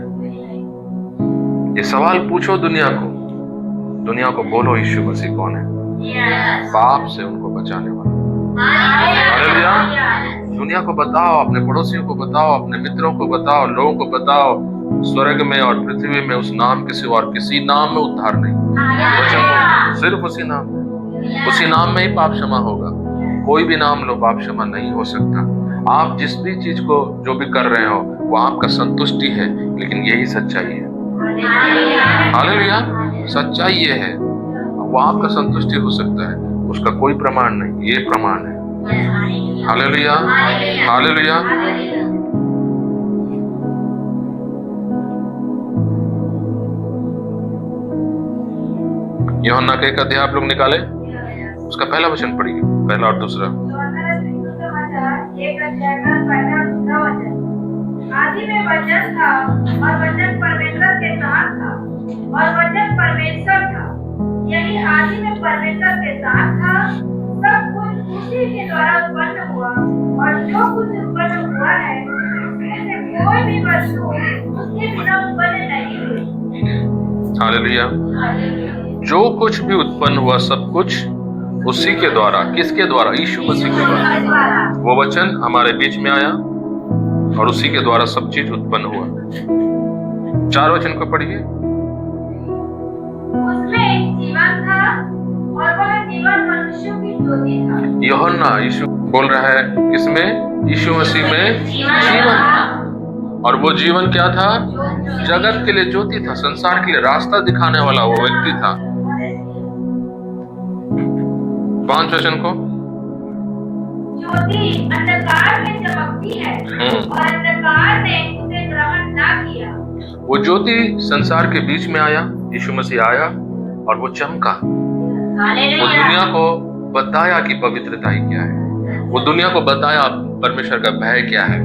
ये सवाल पूछो दुनिया को बोलो यीशु मसीह कौन है? पाप से उनको बचाने वाला। हालेलुया। दुनिया को बताओ, अपने पड़ोसियों को बताओ, अपने मित्रों को बताओ, लोगों को बताओ, स्वर्ग में और पृथ्वी में उस नाम के सिवा और किसी नाम में उद्धार नहीं। वचन सिर्फ उसी नाम में, उसी नाम में ही पाप क्षमा होगा। कोई भी नाम लो, पाप क्षमा नहीं हो सकता। आप जिस भी चीज को जो भी कर रहे हो वो आपका संतुष्टि है, लेकिन यही सच्चाई है। हालेलुया। सच्चाई ये है, वो आपका संतुष्टि हो सकता है, उसका कोई प्रमाण नहीं, ये प्रमाण है। Hallelujah, hallelujah. यूहन्ना के 1 अध्याय आप लोग निकाले, उसका पहला वचन पढ़िए, पहला और दूसरा। आदि में वचन था और वचन परमेश्वर के साथ था और वचन परमेश्वर था। यही आदि में परमेश्वर के साथ था। सब कुछ उसी के द्वारा उत्पन्न हुआ और जो कुछ उत्पन्न हुआ है उसमें से कोई भी वस्तु उसके बिना उत्पन्न नहीं हुई। हालेलुया। जो कुछ भी उत्पन्न हुआ सब कुछ उसी के द्वारा, किसके द्वारा? यीशु मसीह के द्वारा। वो वचन हमारे बीच में आया और उसी के द्वारा सब चीज उत्पन्न हुआ। 4 वचन को पढ़िए। उसमें जीवन था और वह जीवन मनुष्यों की ज्योति था। यूहन्ना यीशु बोल रहा है, किसमें? यीशु मसीह में जीवन था। और वो जीवन क्या था? जगत के लिए ज्योति था, संसार के लिए रास्ता दिखाने वाला वो व्यक्ति था। 5 वचन को। ज्योति अंधकार में चमकती है और अंधकार ने उसे ग्रहण ना किया। वो ज्योति संसार के बीच में आया, यीशु मसीह आया और वो चमका। वो दुनिया को बताया कि पवित्रता ही क्या है, वो दुनिया को बताया परमेश्वर का भय क्या है,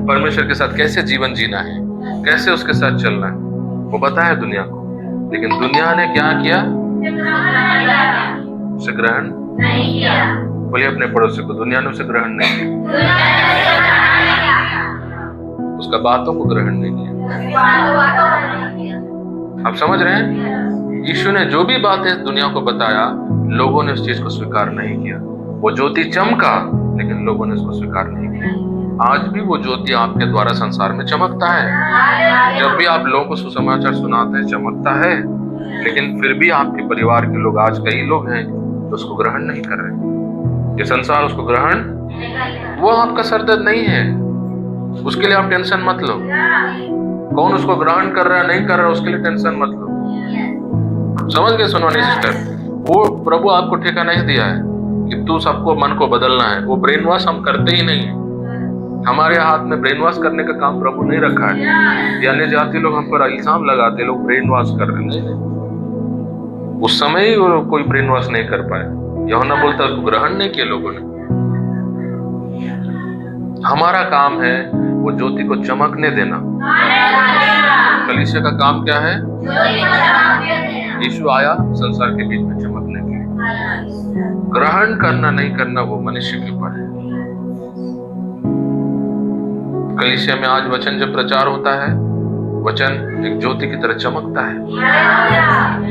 परमेश्वर के साथ कैसे जीवन जीना है, कैसे उसके साथ चलना है, वो बताया दुनिया को। लेकिन दुनिया ने क्या किया? उसे ग्रहण नहीं किया। बोलिए अपने पड़ोसी को, दुनिया ने उसे ग्रहण नहीं किया, उसका बातों को ग्रहण नहीं किया। आप समझ रहे हैं? यीशु ने जो भी बातें दुनिया को बताया, लोगों ने उस चीज को स्वीकार नहीं किया। वो ज्योति चमका, लेकिन लोगों ने उसको स्वीकार नहीं किया। आज भी वो ज्योति आपके द्वारा संसार में चमकता है। जब भी आप लोगों को सुसमाचार सुनाते हैं, चमकता है, लेकिन फिर भी आपके परिवार के लोग, आज कई लोग हैं तो उसको ग्रहण नहीं कर रहे। ये संसार उसको ग्रहण, वो आपका सरदर्द नहीं है, उसके लिए आप टेंशन मत लो। कौन उसको ग्रहण कर रहा है नहीं कर रहा है, उसके लिए टेंशन मत लो। समझ गए सुनवानी सिस्टर? वो प्रभु आपको ठेका नहीं दिया है कि तू सबको मन को बदलना है। वो ब्रेन वॉश हम करते ही नहीं है, हमारे हाथ में ब्रेन वॉश करने का काम प्रभु नहीं रखा है। यानी जाति लोग हम पर इल्जाम लगाते, लोग ब्रेन वॉश कर रहे नहीं। उस समय ही वो कोई ब्रेन वॉश नहीं कर पाए। यूहन्ना बोलता उसको ग्रहण नहीं किया लोगों ने। हमारा काम है वो ज्योति को चमकने देना। कलीसिया का काम क्या है? यीशु आया संसार के बीच में चमकने के लिए। ग्रहण करना नहीं करना वो मनुष्य के ऊपर है। कलीसिया में आज वचन जब प्रचार होता है, वचन एक ज्योति की तरह चमकता है।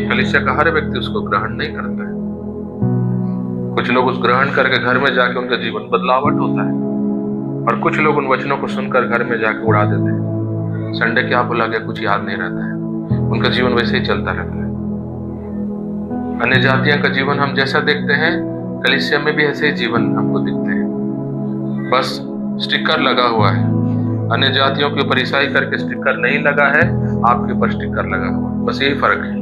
कलीसिया का हर व्यक्ति उसको ग्रहण नहीं करता है। कुछ लोग उस ग्रहण करके घर में जाके उनका जीवन बदलावट होता है, और कुछ लोग उन वचनों को सुनकर घर में जाके उड़ा देते हैं। संडे क्या बोला गया कुछ याद नहीं रहता है, उनका जीवन वैसे ही चलता रहता है। अन्य जातियों का जीवन हम जैसा देखते हैं, कलीसिया में भी ऐसे ही जीवन हमको दिखते हैं। बस स्टिकर लगा हुआ है। अन्य जातियों के ऊपर ईसाई करके स्टिकर नहीं लगा है, आपके ऊपर स्टिकर लगा हुआ है। बस यही फर्क है।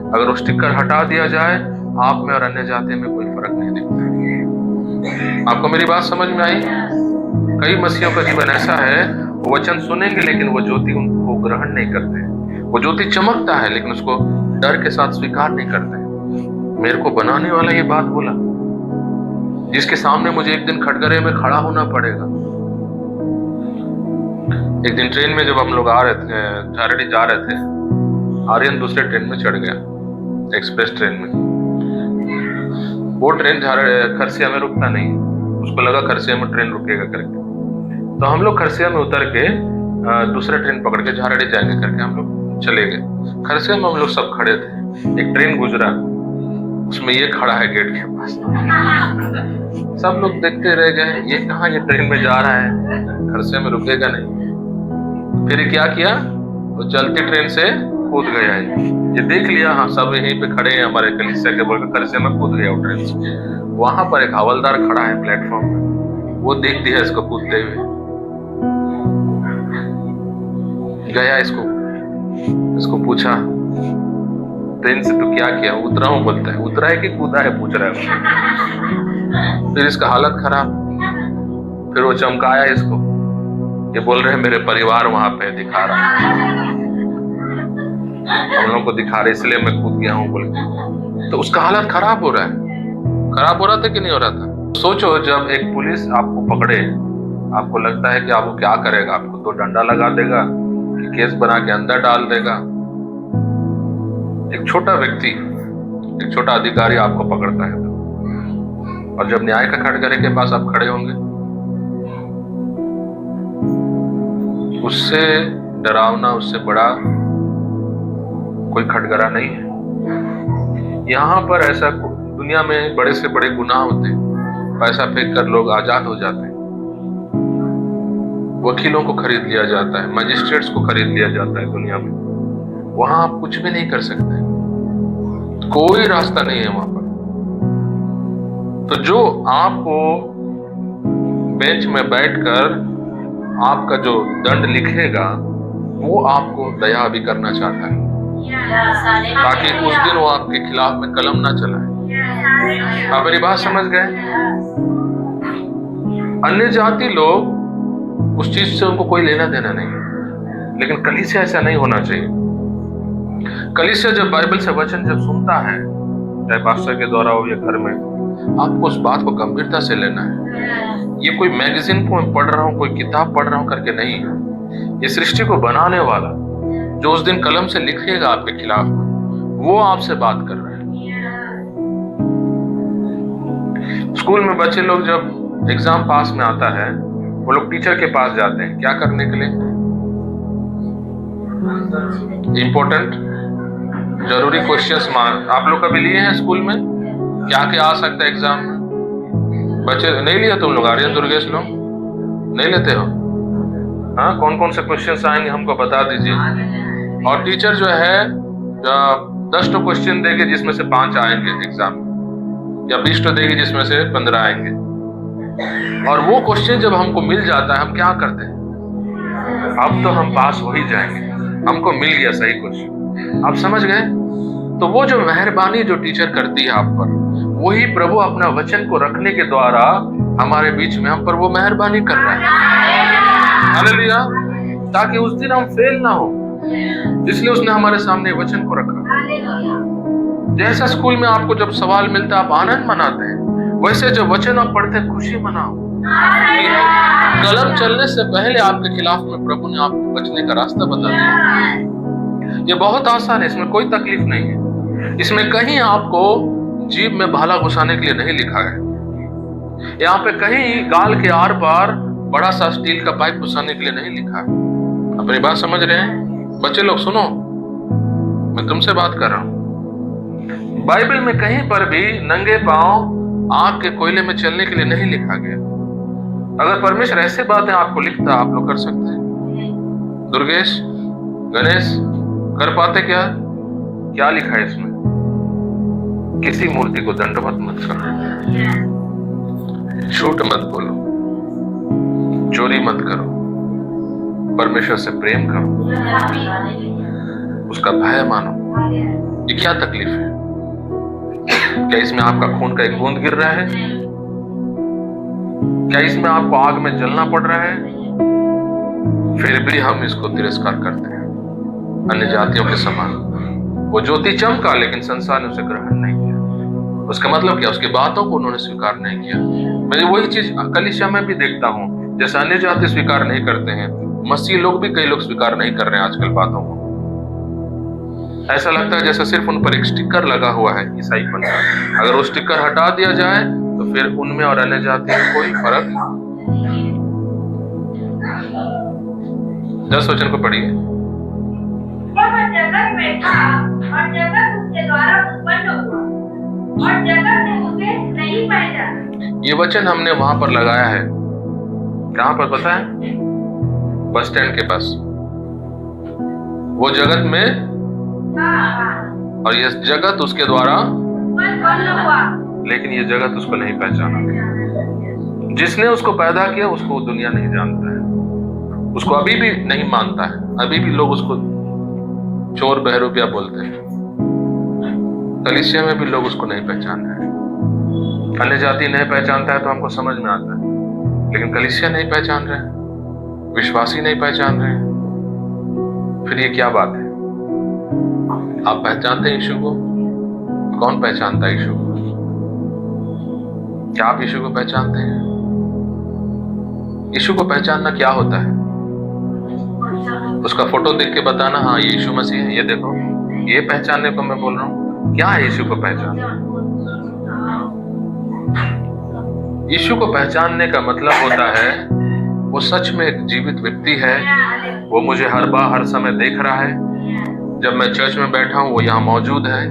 अगर वो स्टिकर हटा दिया जाए, आप में और अन्य जातियों में कोई फर्क नहीं दिखता। आपको मेरी बात समझ में आई? कई मसीहियों का जीवन ऐसा है, वो वचन सुनेंगे लेकिन वो ज्योति उनको ग्रहण नहीं करते। वो ज्योति चमकता है लेकिन उसको डर के साथ स्वीकार नहीं करते। मेरे को बनाने वाला ये बात बोला, जिसके सामने मुझे एक दिन खटगरे में खड़ा होना पड़ेगा, एक दिन ट्रेन में जब हम लोग आ रहे थे, झारड़ी जा रहे थे, आर्यन दूसरे ट्रेन में चढ़ गया, एक्सप्रेस ट्रेन में। वो ट्रेन खरसिया में रुकता नहीं, उसको लगा खरसिया में ट्रेन रुकेगा करके, तो हम लोग खरसिया में उतर के दूसरा ट्रेन पकड़ के झारड़ी जाएंगे करके हम लोग चले गए। खरसिया में हम लोग सब खड़े थे, एक ट्रेन गुजरा, उसमें ये खड़ा है गेट के पास। सब लोग देखते रह गए, ये कहाँ, ये ट्रेन में जा रहा है, खरसिया में रुकेगा नहीं। फिर क्या किया, वो चलती ट्रेन से कूद गया है। ये देख लिया, हाँ सब यहीं पे खड़े हैं हमारे कलीसिया के, बोलकर खरसिया में कूद गया वो ट्रेन से। वहां पर एक हवलदार खड़ा है प्लेटफॉर्म में, वो देख दिया इसको कूदते हुए, गया इसको पूछा, ट्रेन से तो क्या किया? उतरा हूं बोलता है। उतरा है कि कूदा है पूछ रहा है। फिर इसका हालत खराब, फिर वो चमकाया इसको, ये बोल रहे हैं मेरे परिवार वहां पे दिखा रहा है, हम लोग को दिखा रहे इसलिए मैं कूद गया हूं बोल के। तो उसका हालत खराब हो रहा है। खराब हो रहा था कि नहीं हो रहा था? सोचो, जब एक पुलिस आपको पकड़े, आपको लगता है कि आपको क्या करेगा, आपको तो डंडा लगा देगा, केस बना के अंदर डाल देगा। एक छोटा व्यक्ति, एक छोटा अधिकारी आपको पकड़ता है, और जब न्याय का कटघरे के पास आप खड़े होंगे, उससे डरावना, उससे बड़ा कोई खटगरा नहीं है। यहाँ पर ऐसा, दुनिया में बड़े से बड़े गुनाह होते हैं, पैसा फेंक कर लोग आजाद हो जाते हैं, वकीलों को खरीद लिया जाता है, मजिस्ट्रेट्स को खरीद लिया जाता है दुनिया में। वहां आप कुछ भी नहीं कर सकते, कोई रास्ता नहीं है वहां पर। तो जो आपको बेंच में बैठकर आपका जो दंड लिखेगा, वो आपको दया भी करना चाहता है, ताकि उस दिन वो आपके खिलाफ में कलम ना चलाए। आप मेरी बात समझ गए? अन्य जाति लोग, उस चीज से उनको कोई लेना देना नहीं, लेकिन कलीसिया ऐसा नहीं होना चाहिए। कलीसिया जब बाइबल से वचन जब सुनता है, चाहे पास्टर के द्वारा हो या घर में, आपको उस बात को गंभीरता से लेना है। ये कोई मैगजीन को मैं पढ़ रहा हूँ, कोई किताब पढ़ रहा हूँ करके नहीं है। ये सृष्टि को बनाने वाला, जो उस दिन कलम से लिखेगा आपके खिलाफ, वो आपसे बात कर रहा है। स्कूल में बच्चे लोग जब एग्जाम पास में आता है, वो लोग टीचर के पास जाते हैं, क्या करने के लिए? इंपॉर्टेंट जरूरी क्वेश्चंस आप लोग कभी लिए हैं स्कूल में? क्या क्या आ सकता है एग्जाम में? बच्चे नहीं लिया तुम लोग? आर्यन, दुर्गेश लोग नहीं लेते हो? हाँ, कौन कौन से क्वेश्चंस आएंगे हमको बता दीजिए। और टीचर जो है 10 तो क्वेश्चन देगी जिसमें से 5 आएंगे एग्जाम में, या 20 तो देगी जिसमें से 15 आएंगे। और वो क्वेश्चन जब हमको मिल जाता है, हम क्या करते हैं? अब तो हम पास हो ही जाएंगे, हमको मिल गया सही क्वेश्चन। आप समझ गए? तो वो जो मेहरबानी जो टीचर करती है आप पर, वही प्रभु अपना वचन को रखने के द्वारा हमारे बीच में हम पर वो मेहरबानी कर रहा है। हालेलुया। ताकि उस दिन हम फेल ना हो, इसलिए उसने हमारे सामने वचन को रखा। जैसा स्कूल में आपको जब सवाल मिलता है आप आनंद मनाते हैं, वैसे जब वचन आप पढ़ते हैं खुशी मनाओ। कलम चलने से पहले आपके खिलाफ में प्रभु ने आपको बचने का रास्ता बता दिया। ये बहुत आसान है, इसमें कोई तकलीफ नहीं है। इसमें कहीं आपको जीभ में भाला घुसाने के लिए नहीं लिखा है। यहाँ पे कहीं गाल के आर पार बड़ा सा स्टील का पाइप घुसाने के लिए नहीं लिखा है। अपनी बात समझ रहे हैं? बच्चे लोग सुनो, मैं तुमसे बात कर रहा हूं। बाइबल में कहीं पर भी नंगे पांव आग के कोयले में चलने के लिए नहीं लिखा गया। अगर परमेश्वर ऐसे बातें आपको लिखता, आप लोग कर सकते हैं? दुर्गेश, गणेश, कर पाते क्या? क्या लिखा है इसमें? किसी मूर्ति को दंडवत मत करो, झूठ मत बोलो, चोरी मत करो, परमेश्वर से प्रेम करो, उसका भय मानो। ये क्या तकलीफ है? क्या इसमें आपका खून का एक बूंद गिर रहा है? क्या इसमें आपको आग में जलना पड़ रहा है? फिर भी हम इसको तिरस्कार करते हैं अन्य जातियों के समान। वो ज्योति चमका, लेकिन संसार ने उसे ग्रहण नहीं किया। उसका मतलब क्या? उसकी बातों को उन्होंने स्वीकार नहीं किया। मैं वही चीज कलीसिया में भी देखता हूँ, जैसे अन्य जाति स्वीकार नहीं करते हैं, मसीह लोग भी कई लोग स्वीकार नहीं कर रहे हैं आजकल बातों को। ऐसा लगता है जैसे सिर्फ उन पर एक स्टिकर लगा हुआ है ईसाईपन का। अगर वो स्टिकर हटा दिया जाए तो फिर उनमें और अन्य जाति में कोई फर्क। 10 वचन को पढ़िए। वह जगत में था और जगत उसके द्वारा उत्पन्न हुआ और जगत ने उसे नहीं पहचाना। ये वचन हमने वहां पर लगाया है, कहां पर पता है? बस स्टैंड के पास। वो जगत में और ये जगत उसके द्वारा, लेकिन ये जगत उसको नहीं पहचाना। जिसने उसको पैदा किया उसको वो दुनिया नहीं जानता है, उसको अभी भी नहीं मानता है। अभी भी लोग उसको चोर बहरूपिया बोलते हैं। कलीसिया में भी लोग उसको नहीं पहचान रहे। अन्य जाति नहीं पहचानता है तो हमको समझ में आता है, लेकिन कलीसिया नहीं पहचान रहे, विश्वासी नहीं पहचान रहे। फिर ये क्या बात है? आप पहचानते हैं यीशु को? कौन पहचानता है यीशु को? क्या आप यीशु को पहचानते हैं? यीशु को पहचानना क्या होता है? उसका फोटो देख के बताना, हाँ ये यीशु मसीह है, ये देखो, ये पहचानने को मैं बोल रहा हूँ। क्या है यीशु को पहचानना? यीशु को पहचानने का मतलब होता है वो सच में एक जीवित व्यक्ति है। वो मुझे हर समय देख रहा है। जब मैं चर्च में बैठा हूँ वो यहाँ मौजूद है।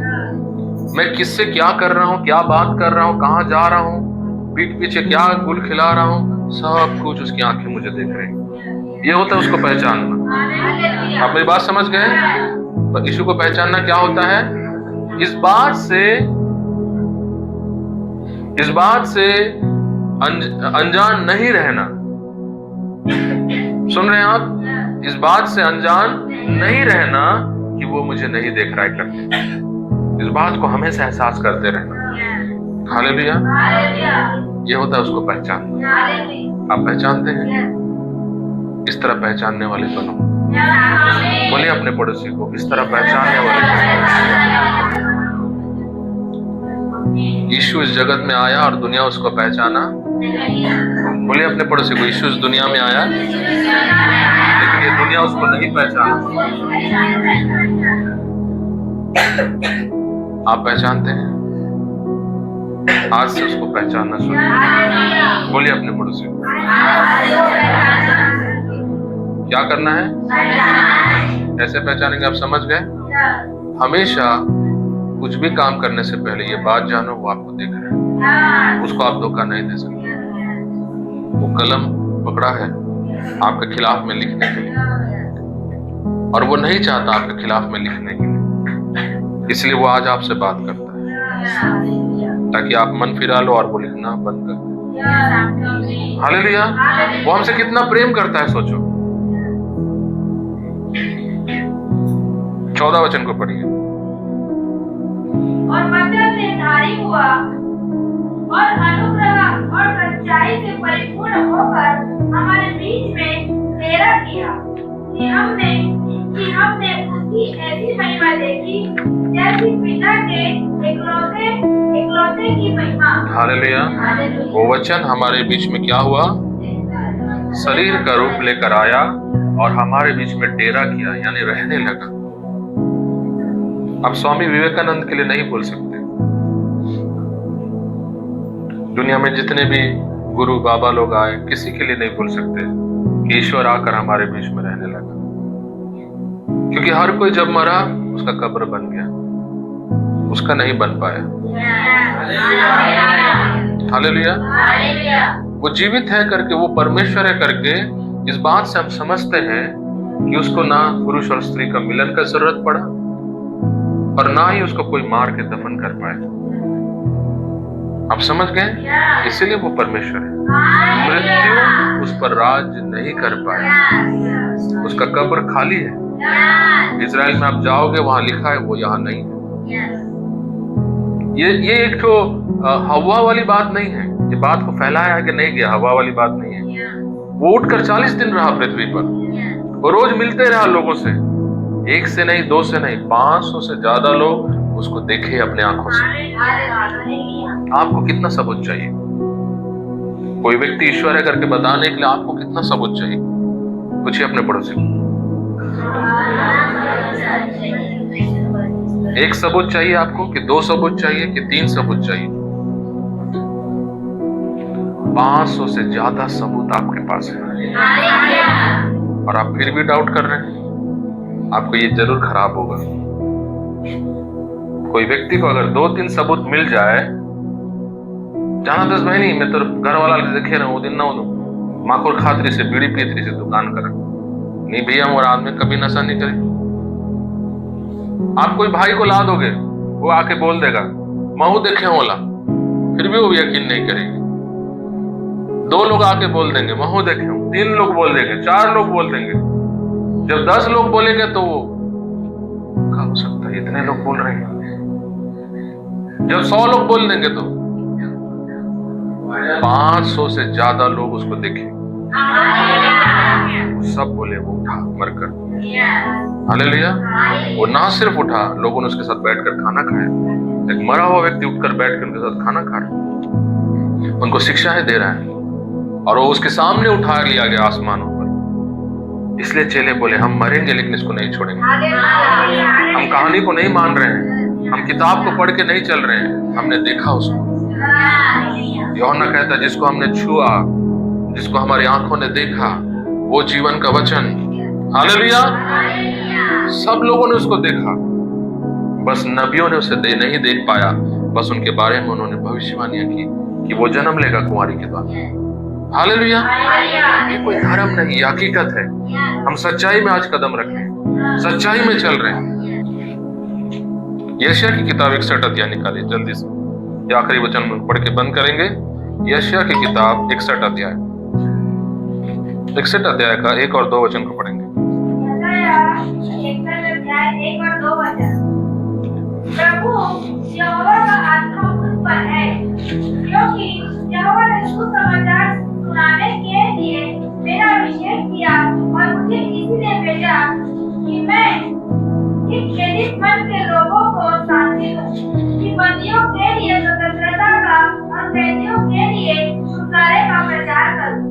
मैं किससे क्या कर रहा हूँ, क्या बात कर रहा हूँ, कहाँ जा रहा हूँ, पीठ पीछे क्या गुल खिला रहा हूँ, सब कुछ उसकी आंखें मुझे देख रही। ये होता है उसको पहचानना। आप मेरी बात समझ गए? तो यीशु को पहचानना क्या होता है? इस बात से अनजान नहीं रहना। सुन रहे हैं आप? इस बात से अनजान नहीं रहना कि वो मुझे नहीं देख रहा है करके। इस बात को हमेशा एहसास करते रहना। हालेलुया। ये होता है उसको पहचानना। आप पहचानते हैं? इस तरह पहचानने वाले बनो। बोलिए अपने पड़ोसी को, इस तरह पहचानने वाले बनो। यीशु इस जगत में आया और दुनिया उसको पहचाना। बोलिए अपने पड़ोसी को, यीशु इस दुनिया में आया लेकिन ये दुनिया उसको नहीं पहचाना। आप पहचानते हैं? आज से उसको पहचानना शुरू। बोलिए अपने पड़ोसी को, क्या करना है? कैसे पहचानेंगे? आप समझ गए? हमेशा कुछ भी काम करने से पहले ये बात जानो वो आपको देख रहा है। उसको आप धोखा नहीं दे सकते। वो कलम पकड़ा है आपके खिलाफ में लिखने के लिए, और वो नहीं चाहता आपके खिलाफ में लिखने के लिए, इसलिए वो आज आपसे बात करता है ताकि आप मन फिरा लो और वो लिखना बंद कर दो। हालेलुया। वो हमसे कितना प्रेम करता है सोचो। 14 वचन को पढ़िए। और वचन से धारी हुआ और अनुग्रह और सच्चाई से परिपूर्ण होकर हमारे बीच में डेरा किया कि हमने उसकी ऐसी महिमा देखी जैसी पिता के इकलौते की महिमा। हालेलुया। वो वचन हमारे बीच में क्या हुआ? शरीर का रूप लेकर आया और हमारे बीच में डेरा किया, यानी रहने लगा। आप स्वामी विवेकानंद के लिए नहीं बोल सकते। दुनिया में जितने भी गुरु बाबा लोग आए, किसी के लिए नहीं बोल सकते कि ईश्वर आकर हमारे बीच में रहने लगा, क्योंकि हर कोई जब मरा उसका कब्र बन गया, उसका नहीं बन पाया। हालेलुया। वो जीवित है करके, वो परमेश्वर है करके, इस बात से हम समझते हैं कि उसको ना पुरुष और स्त्री का मिलन का जरूरत पड़ा और ना ही उसको कोई मार के दफन कर पाए। आप समझ गए? इसीलिए वो परमेश्वर है। मृत्यु उस पर राज नहीं कर पाया। उसका कब्र खाली है। इजराइल में आप जाओगे वहां लिखा है, वो यहाँ नहीं है। ये एक तो हवा वाली बात नहीं है। ये बात को फैलाया है कि नहीं गया, हवा वाली बात नहीं है। वो उठकर 40 दिन रहा पृथ्वी पर। वो रोज मिलते रहा लोगों से, 1 से नहीं, 2 से नहीं, 500 से ज्यादा लोग उसको देखे अपने आंखों से। आपको कितना सबूत चाहिए? कोई व्यक्ति ईश्वर है करके बताने के लिए आपको कितना सबूत चाहिए? पूछिए अपने पड़ोसी को, एक सबूत चाहिए आपको कि 2 सबूत चाहिए कि 3 सबूत चाहिए? 500 से ज्यादा सबूत आपके पास है और आप फिर भी डाउट कर रहे हैं। आपको ये जरूर खराब होगा। कोई व्यक्ति को अगर 2-3 सबूत मिल जाए, जाना 10 भाई नहीं, मैं तो घर वाला देखे रहा हूँ, वो दिन ना माखोर खातरी से बीड़ी पीतरी से दुकान कर नहीं भैया, मोर आदमी कभी नशा नहीं करे। आप कोई भाई को ला दोगे, वो आके बोल देगा महू देखे होला, फिर भी वो यकीन नहीं करेगी। 2 लोग आके बोल देंगे महू देखे हूं, 3 लोग बोल देंगे, 4 लोग बोल देंगे। जब 10 लोग बोलेंगे तो वो क्या हो सकता है, इतने लोग बोल रहे हैं। जब 100 लोग बोल देंगे तो 500 से ज्यादा लोग उसको देखेंगे, सब बोले वो उठा मरकर। हालेलुया। वो ना सिर्फ उठा, लोगों ने उसके साथ बैठकर खाना खाया। एक मरा हुआ व्यक्ति उठकर बैठकर उनके साथ खाना खा रहा है, उनको शिक्षाएं दे रहा है, और वो उसके सामने उठा लिया गया आसमानों पर। इसलिए चेले बोले हम मरेंगे लेकिन इसको नहीं छोड़ेंगे। हम कहानी को नहीं मान रहे हैं, हम किताब को पढ़ के नहीं चल रहे हैं, हमने देखा उसको। यूहन्ना कहता जिसको हमने छुआ, जिसको हमारी आंखों ने देखा, वो जीवन का वचन। हालेलुया। सब लोगों ने उसको देखा, बस नबियों ने उसे नहीं देख पाया। बस उनके बारे में उन्होंने भविष्यवाणियां की कि वो जन्म लेगा कुंवारी के द्वारा। हालेलुया। ये कोई धर्म नहीं, ये हकीकत है। हम सच्चाई में आज कदम रख रहे हैं, सच्चाई में चल रहे हैं। यशायाह की किताब 61 अध्याय निकालिए जल्दी से, ये आखिरी वचन में पढ़ के बंद करेंगे। यशायाह की किताब 61 अध्याय, 61 अध्याय का 1 और 2 वचन को पढ़ेंगे। प्रभु यहोवा का आत्मा मुझ पर है, क्योंकि यहोवा ने सुसमाचार सुनाने के लिए मेरा अभिषेक किया, और मुझे इसलिए भेजा कि मैं इन खेदित मन के लोगों को शांति दूं, कि बंदियों के लिए स्वतंत्रता का और कैदियों के लिए छुटकारे का प्रचार करूं,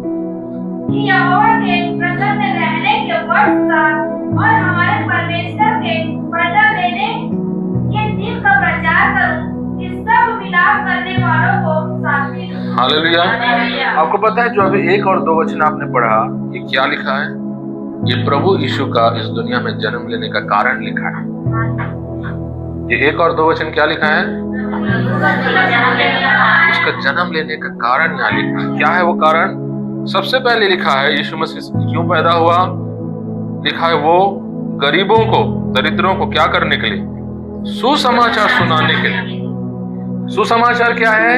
कि यहोवा के प्रसन्न रहने के वर्ष का और हमारे परमेश्वर के पर्दा लेने के दिन का प्रचार करूं, कि सब विलाप करने वालों को शांति दूं। हालेलुया। आपको पता है जो अभी 1 और 2 वचन आपने पढ़ा, ये क्या लिखा है? ये प्रभु यीशु का इस दुनिया में जन्म लेने का कारण लिखा है। ये 1 और 2 वचन क्या लिखा है? उसका जन्म लेने का कारण यहाँ लिखा है। क्या है वो कारण? सबसे पहले लिखा है यीशु मसीह क्यों पैदा हुआ। लिखा है वो गरीबों को, दरिद्रों को क्या करने के लिए? सुसमाचार सुनाने के लिए। सुसमाचार क्या है?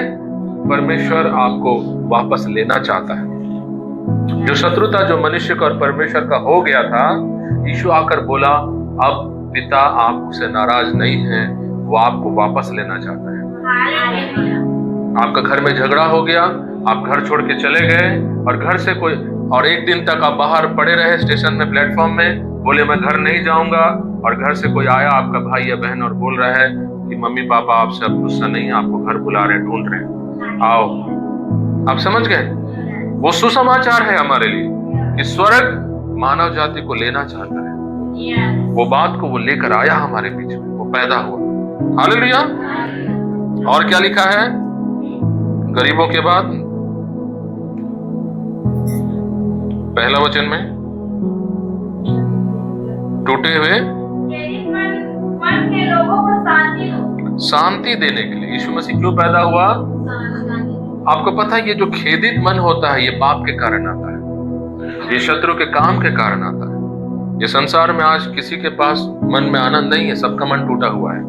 परमेश्वर आपको वापस लेना चाहता है। जो शत्रुता जो मनुष्य का और परमेश्वर का हो गया था, यीशु आकर बोला अब पिता आपसे नाराज नहीं है, वो आपको वापस लेना चाहता है। आपका घर में झगड़ा हो गया, आप घर छोड़ के चले गए, और घर से कोई और 1 दिन तक आप बाहर पड़े रहे स्टेशन में, प्लेटफॉर्म में, बोले मैं घर नहीं जाऊंगा, और घर से कोई आया आपका भाई या बहन और बोल रहा है कि मम्मी पापा आपसे अब गुस्सा नहीं है, आपको घर बुला रहे, ढूंढ रहे, आओ। आप समझ गए? वो सुसमाचार है हमारे लिए कि स्वर्ग मानव जाति को लेना चाहता है। वो बात को वो लेकर आया हमारे बीच में, वो पैदा हुआ। हालेलुया। और क्या लिखा है गरीबों के बाद? पहला वचन में टूटे हुए मन के लोगों को शांति देने के लिए यीशु मसीह क्यों पैदा हुआ? आपको पता है ये जो खेदित मन होता है ये पाप के कारण आता है, ये शत्रु के काम के कारण आता है। ये संसार में आज किसी के पास मन में आनंद नहीं है, सबका मन टूटा हुआ है।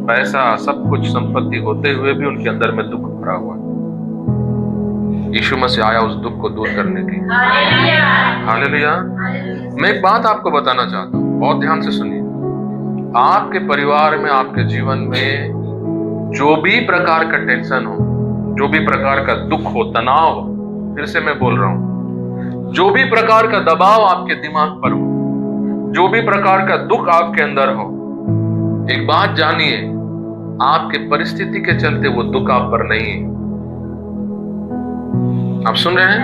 पैसा, सब कुछ, संपत्ति होते हुए भी उनके अंदर में दुख भरा हुआ है। यीशु मसीह आया उस दुख को दूर करने के लिए। हालेलुया। मैं एक बात आपको बताना चाहता हूँ, बहुत ध्यान से सुनिए। आपके परिवार में, आपके जीवन में जो भी प्रकार का टेंशन हो, जो भी प्रकार का दुख हो, तनाव हो, फिर से मैं बोल रहा हूं, जो भी प्रकार का दबाव आपके दिमाग पर हो, जो भी प्रकार का दुख आपके अंदर हो, एक बात जानिए, आपके परिस्थिति के चलते वो दुख आप पर नहीं है। आप सुन रहे हैं?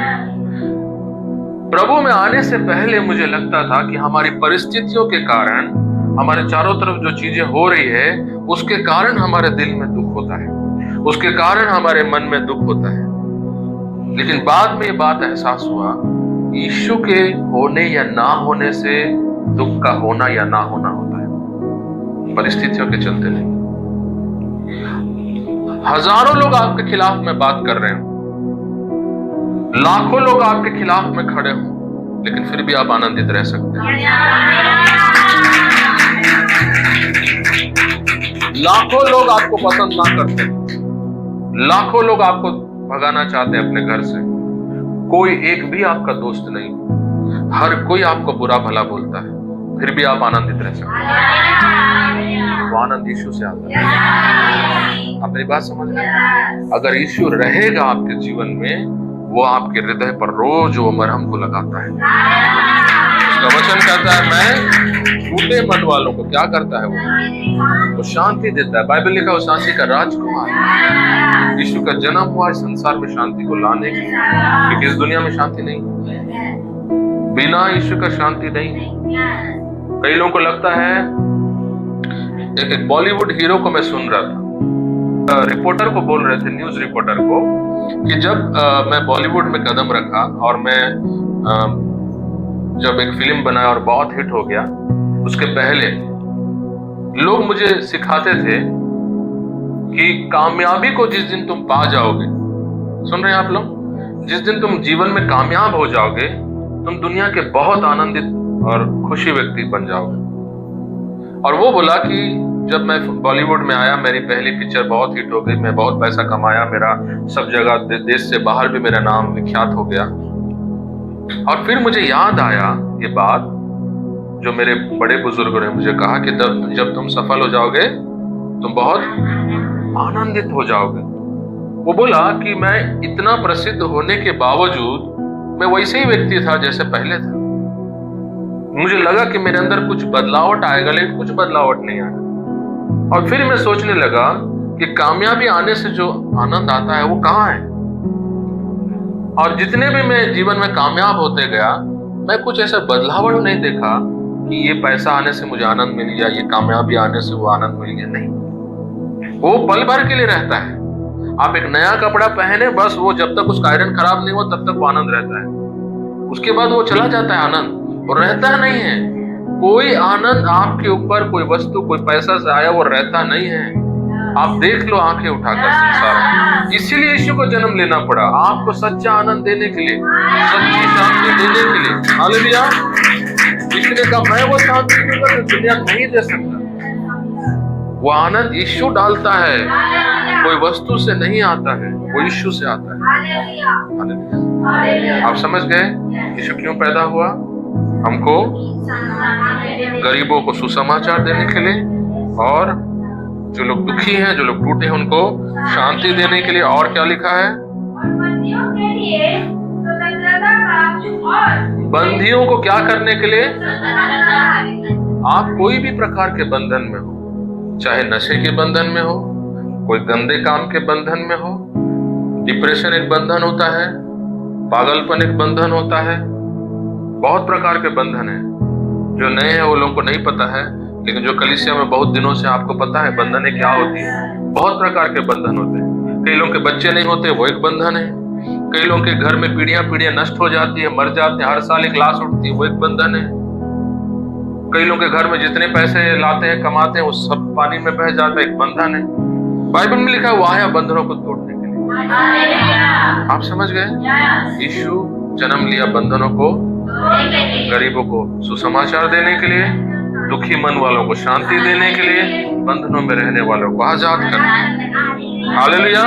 प्रभु में आने से पहले मुझे लगता था कि हमारी परिस्थितियों के कारण, हमारे चारों तरफ जो चीजें हो रही है उसके कारण हमारे दिल में दुख होता है, उसके कारण हमारे मन में दुख होता है। लेकिन बाद में ये बात एहसास हुआ, यीशु के होने या ना होने से दुख का होना या ना होना होता है, परिस्थितियों के चलते नहीं। हजारों लोग आपके खिलाफ में बात कर रहे हो, लाखों लोग आपके खिलाफ में खड़े हो, लेकिन फिर भी आप आनंदित रह सकते हैं। लाखों लोग आपको पसंद ना करते, लाखों लोग आपको भगाना चाहते हैं अपने घर से, कोई एक भी आपका दोस्त नहीं, हर कोई आपको बुरा भला बोलता है, फिर भी आप आनंदित रह सकते हैं। वो आनंद यीशु से आता है। आप मेरी बात समझ रहे हैं? अगर यीशु रहेगा आपके जीवन में, वो आपके हृदय पर रोज वो मरहम को लगाता है। उसका वचन कहता है, मैं टूटे मन वालों को क्या करता है, वो शांति देता है। बाइबल लिखा, वो शांति का राजकुमार है। यीशु का जन्म हुआ इस संसार में शांति को लाने के लिए, क्योंकि इस दुनिया में शांति नहीं, बिना यीशु का शांति नहीं। कई लोगों को लगता है, एक बॉलीवुड हीरो को मैं सुन रहा था, रिपोर्टर को बोल रहे थे, न्यूज रिपोर्टर को, कि जब मैं बॉलीवुड में कदम रखा और मैं जब एक फिल्म बनाया और बहुत हिट हो गया, उसके पहले लोग मुझे सिखाते थे कि कामयाबी को जिस दिन तुम पा जाओगे, सुन रहे हैं आप लोग, जिस दिन तुम जीवन में कामयाब हो जाओगे, तुम दुनिया के बहुत आनंदित और खुशी व्यक्ति बन जाओगे। और वो बोला कि जब मैं बॉलीवुड में आया, मेरी पहली पिक्चर बहुत हिट हो गई, मैं बहुत पैसा कमाया, मेरा सब जगह देश से बाहर भी मेरा नाम विख्यात हो गया। और फिर मुझे याद आया ये बात जो मेरे बड़े बुजुर्गों ने मुझे कहा कि जब तुम सफल हो जाओगे, तुम बहुत आनंदित हो जाओगे। वो बोला कि मैं इतना प्रसिद्ध होने के बावजूद मैं वैसे ही व्यक्ति था जैसे पहले था। मुझे लगा कि मेरे अंदर कुछ बदलावट आएगा, लेकिन कुछ बदलावट नहीं आया। और फिर मैं सोचने लगा कि कामयाबी आने से जो आनंद आता है वो कहाँ है। और जितने भी मैं जीवन में कामयाब होते गया, मैं कुछ ऐसा बदलावट नहीं देखा कि ये पैसा आने से मुझे आनंद मिल गया, ये कामयाबी आने से वो आनंद मिल गया। नहीं, वो पल भर के लिए रहता है। आप एक नया कपड़ा पहने, बस वो जब तक उसका आयरन खराब नहीं हो तब तक वो आनंद रहता है, उसके बाद वो चला जाता है आनंद, वो रहता नहीं है। कोई आनंद आपके ऊपर, कोई वस्तु, कोई पैसा से आया वो रहता नहीं है। आप देख लो आंखें उठाकर संसार। इसीलिए यीशु को जन्म लेना पड़ा, आपको सच्चा आनंद देने के लिए, सच्ची शांति देने के लिए। हालेलुया। इसने कहा, मैं वो शांति दूंगा जो दुनिया नहीं दे सकता। वो आनंद यीशु डालता है, कोई वस्तु से नहीं आता है, वो यीशु से आता है। हालेलुया। आप समझ गए यीशु क्यों पैदा हुआ? हमको गरीबों को सुसमाचार देने के लिए, और जो लोग दुखी हैं, जो लोग टूटे हैं, उनको शांति देने के लिए। और क्या लिखा है? बंदियों को क्या करने के लिए? आप कोई भी प्रकार के बंधन में हो, चाहे नशे के बंधन में हो, कोई गंदे काम के बंधन में हो, डिप्रेशन एक बंधन होता है, पागलपन एक बंधन होता है, बहुत प्रकार के बंधन है। जो नए हैं वो लोगों को नहीं पता है, लेकिन जो कलीसिया में बहुत दिनों से आपको पता है बंधन क्या होती है। बहुत प्रकार के बंधन होते हैं। कई लोगों के बच्चे नहीं होते, वो एक बंधन है। कई लोगों के घर में पीढ़ियां नष्ट हो जाती है, मर जाते हैं, हर साल एक लाश उठती है, वो एक बंधन है। कई लोगों के घर में जितने पैसे लाते हैं, कमाते हैं, वो सब पानी में बह जाता है, एक बंधन है। बाइबल में लिखा है, वो आया बंधनों को तोड़ने के लिए। आप समझ गए? यीशु जन्म लिया बंधनों को, गरीबों को सुसमाचार देने के लिए, दुखी मन वालों को शांति देने के लिए, बंधनों में रहने वालों को आजाद करने। हालेलुया।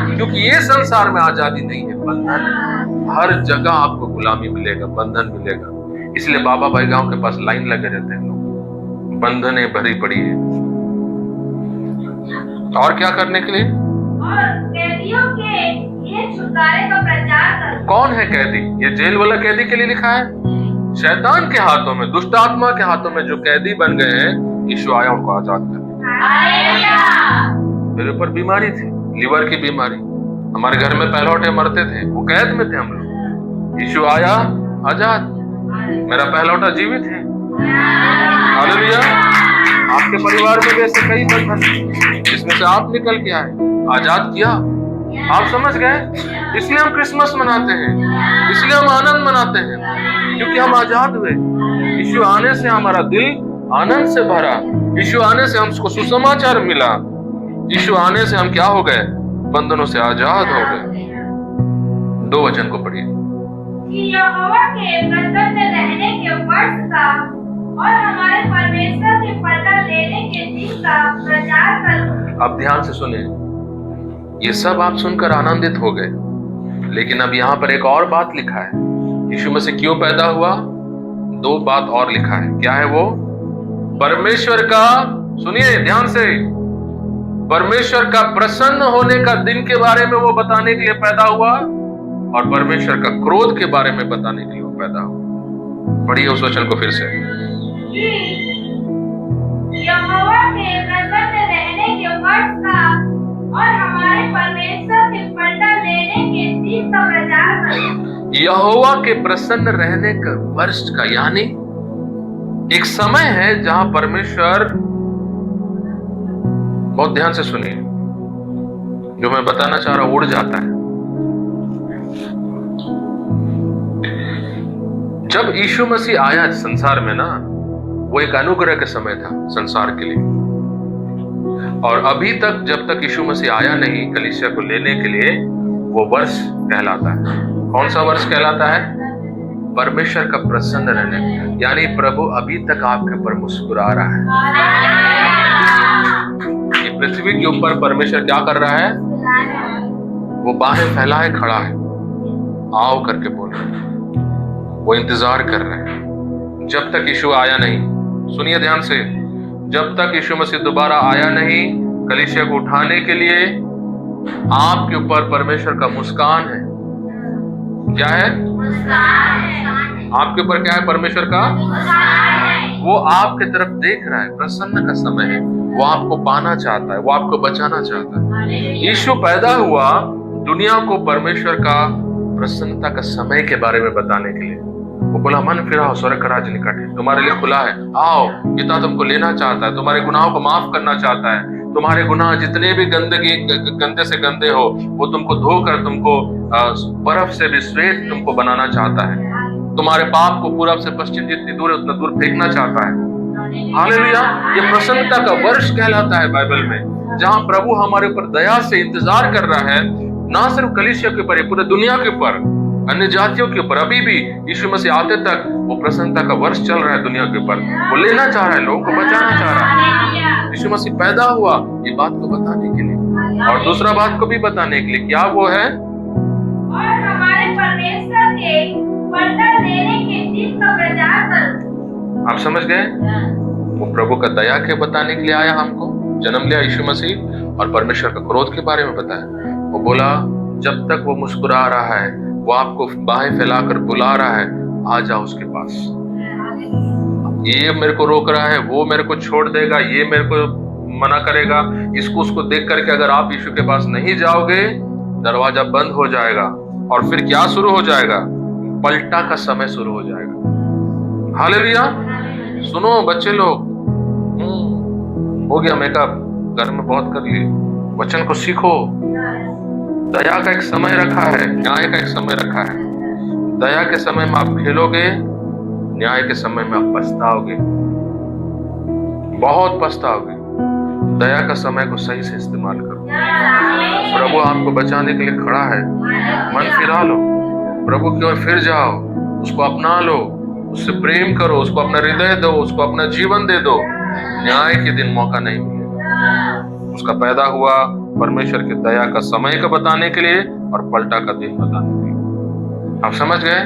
क्योंकि ये संसार में आजादी नहीं है, बंधन है। हर जगह आपको गुलामी मिलेगा, बंधन मिलेगा। इसलिए बाबा भाई गांव के पास लाइन लगे रहते हैं लोग, बंधने भरी पड़ी है। और क्या करने के लिए? और कैदियों के ये छुटकारे का प्रचार करो। कौन है कैदी? ये जेल वाला कैदी के लिए लिखा है। शैतान के हाथों में, दुष्ट आत्मा के हाथों में जो कैदी बन गए हैं, यीशु आया उनको आजाद करने। मेरे ऊपर बीमारी थी, लीवर की बीमारी, हमारे घर में पहलौठे मरते थे, वो कैद में थे हम लोग। यीशु आया, आजाद। मेरा पहलौठा जीवित है। हालेलुया। आपके परिवार में वैसे कई बंधन जिसमें से आप निकल के आए, आजाद किया। आप समझ गए? इसलिए हम क्रिसमस मनाते हैं, इसलिए हम आनंद मनाते हैं, क्योंकि हम आजाद हुए। यीशु आने से हमारा दिल आनंद से भरा। यीशु आने से हमको सुसमाचार मिला। यीशु आने से हम क्या हो गए? बंधनों से आजाद हो गए। 2 वचन को पढ़िए। कि यहोवा के प्रसन्न रहने के वर्ष का और हमारे परमेश्वर के पलटा लेने के दिन का प्रचार करूं। अब ध्यान से सुने, ये सब आप सुनकर आनंदित हो गए, लेकिन अब यहाँ पर एक और बात लिखा है। यीशु मसीह क्यों पैदा हुआ? 2 बात और लिखा है। क्या है वो? परमेश्वर का, सुनिए ध्यान से, परमेश्वर का प्रसन्न होने का दिन के बारे में वो बताने के लिए पैदा हुआ, और परमेश्वर का क्रोध के बारे में बताने के लिए वो पैदा हुआ। पढ़िए उस वचन को फिर से। यहोवा के प्रसन्न रहने के वर्ष का और हमारे परमेश्वर के पलटा लेने के दिन का प्रचार करो। यहोवा के प्रसन्न रहने का वर्ष का, यानी एक समय है जहां परमेश्वर, बहुत ध्यान से सुनिए जो मैं बताना चाह रहा हूं, उड़ जाता है। जब यीशु मसीह आया संसार में ना, वो एक अनुग्रह के समय था संसार के लिए। और अभी तक जब तक यीशु मसीह आया नहीं कलीसिया को लेने के लिए, वो वर्ष कहलाता है। कौन सा वर्ष कहलाता है? परमेश्वर का प्रसन्न रहने, यानी प्रभु अभी तक आपके ऊपर मुस्कुरा रहा है। ये पृथ्वी के ऊपर परमेश्वर क्या कर रहा है? वो बाहें फैलाए खड़ा है, आओ करके बोल रहा है। वो इंतजार कर रहे हैं जब तक यीशु आया नहीं। सुनिए ध्यान से, जब तक यीशु मसीह दोबारा आया नहीं कलीसिया को उठाने के लिए, आपके ऊपर परमेश्वर का मुस्कान है। क्या है? आपके ऊपर क्या है? परमेश्वर का, वो आपके तरफ देख रहा है। प्रसन्न का समय है, वो आपको पाना चाहता है, वो आपको बचाना चाहता है। यीशु पैदा हुआ दुनिया को परमेश्वर का प्रसन्नता का समय के बारे में बताने के लिए। वो बोला, मन फिराओ, स्वर्ग का राज्य निकट है, तुम्हारे लिए खुला है, आओ, पिता तुमको लेना चाहता है, तुम्हारे गुनाहों को माफ करना चाहता है। तुम्हारे गुनाह जितने भी गंदे से गंदे हो, वो तुमको धोकर तुमको बर्फ से भी श्वेत तुमको बनाना चाहता है। तुम्हारे पाप को पूरब से पश्चिम जितनी दूर है उतना दूर फेंकना चाहता है। हालेलुया। ये प्रसन्नता का वर्ष कहलाता है बाइबल में, जहां प्रभु हमारे ऊपर दया से इंतजार कर रहा है, ना सिर्फ कलीसिया के ऊपर, पूरे दुनिया के ऊपर, अन्य जातियों के ऊपर। अभी भी यीशु मसीह आते तक वो प्रसन्नता का वर्ष चल रहा है दुनिया के ऊपर। वो लेना चाह रहा है, लोगों को बचाना चाह रहा है। यीशु मसीह पैदा हुआ ये बात को बताने के लिए, और दूसरा बात को भी बताने के लिए। क्या वो है? और हमारे परमेश्वर के पलटा लेने के दिन का प्रचार करो। आप समझ गए? वो प्रभु का दया के बताने के लिए आया, हमको जन्म लिया यीशु मसीह, और परमेश्वर का क्रोध के बारे में बताया। वो बोला, जब तक वो मुस्कुरा रहा है, वो आपको बाहें फैलाकर बुला रहा है, आ जाओ उसके पास। ये मेरे को रोक रहा है, वो मेरे को छोड़ देगा, ये मेरे को मना करेगा, इसको उसको देख करके अगर आप यीशु के पास नहीं जाओगे, दरवाजा बंद हो जाएगा। और फिर क्या शुरू हो जाएगा? पलटा का समय शुरू हो जाएगा। हालेलुया। सुनो बच्चे लोग, हो गया मेकअप, घर में बहुत कर लिए, वचन को सीखो। दया का एक समय रखा है, न्याय का एक समय रखा है। दया के समय में आप खेलोगे, न्याय के समय में आप पछताओगे, बहुत पछताओगे। दया का समय को सही से इस्तेमाल करो। प्रभु आपको बचाने के लिए खड़ा है। मन फिरा लो, प्रभु की ओर फिर जाओ, उसको अपना लो, उससे प्रेम करो, उसको अपना हृदय दो, उसको अपना जीवन दे दो। न्याय के दिन मौका नहीं मिलेगा। उसका पैदा हुआ परमेश्वर की दया का समय का बताने के लिए और पलटा का दिन बताने के लिए। आप समझ गए?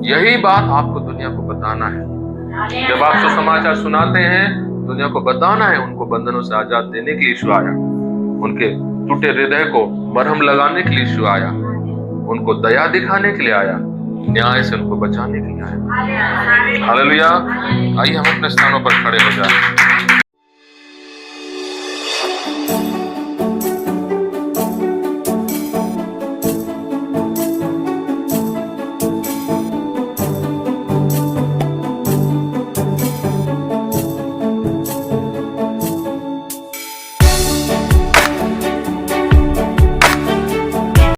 यही बात आपको दुनिया को बताना है। जब आप सुसमाचार सुनाते हैं, दुनिया को बताना है, उनको बंधनों से आजाद देने के लिए यीशु आया, उनके टूटे हृदय को मरहम लगाने के लिए यीशु आया, उनको दया दिखाने के लिए आया, न्याय से उनको बचाने के लिए आया। हालेलुया। आइए हम अपने स्थानों पर खड़े हो जाएं।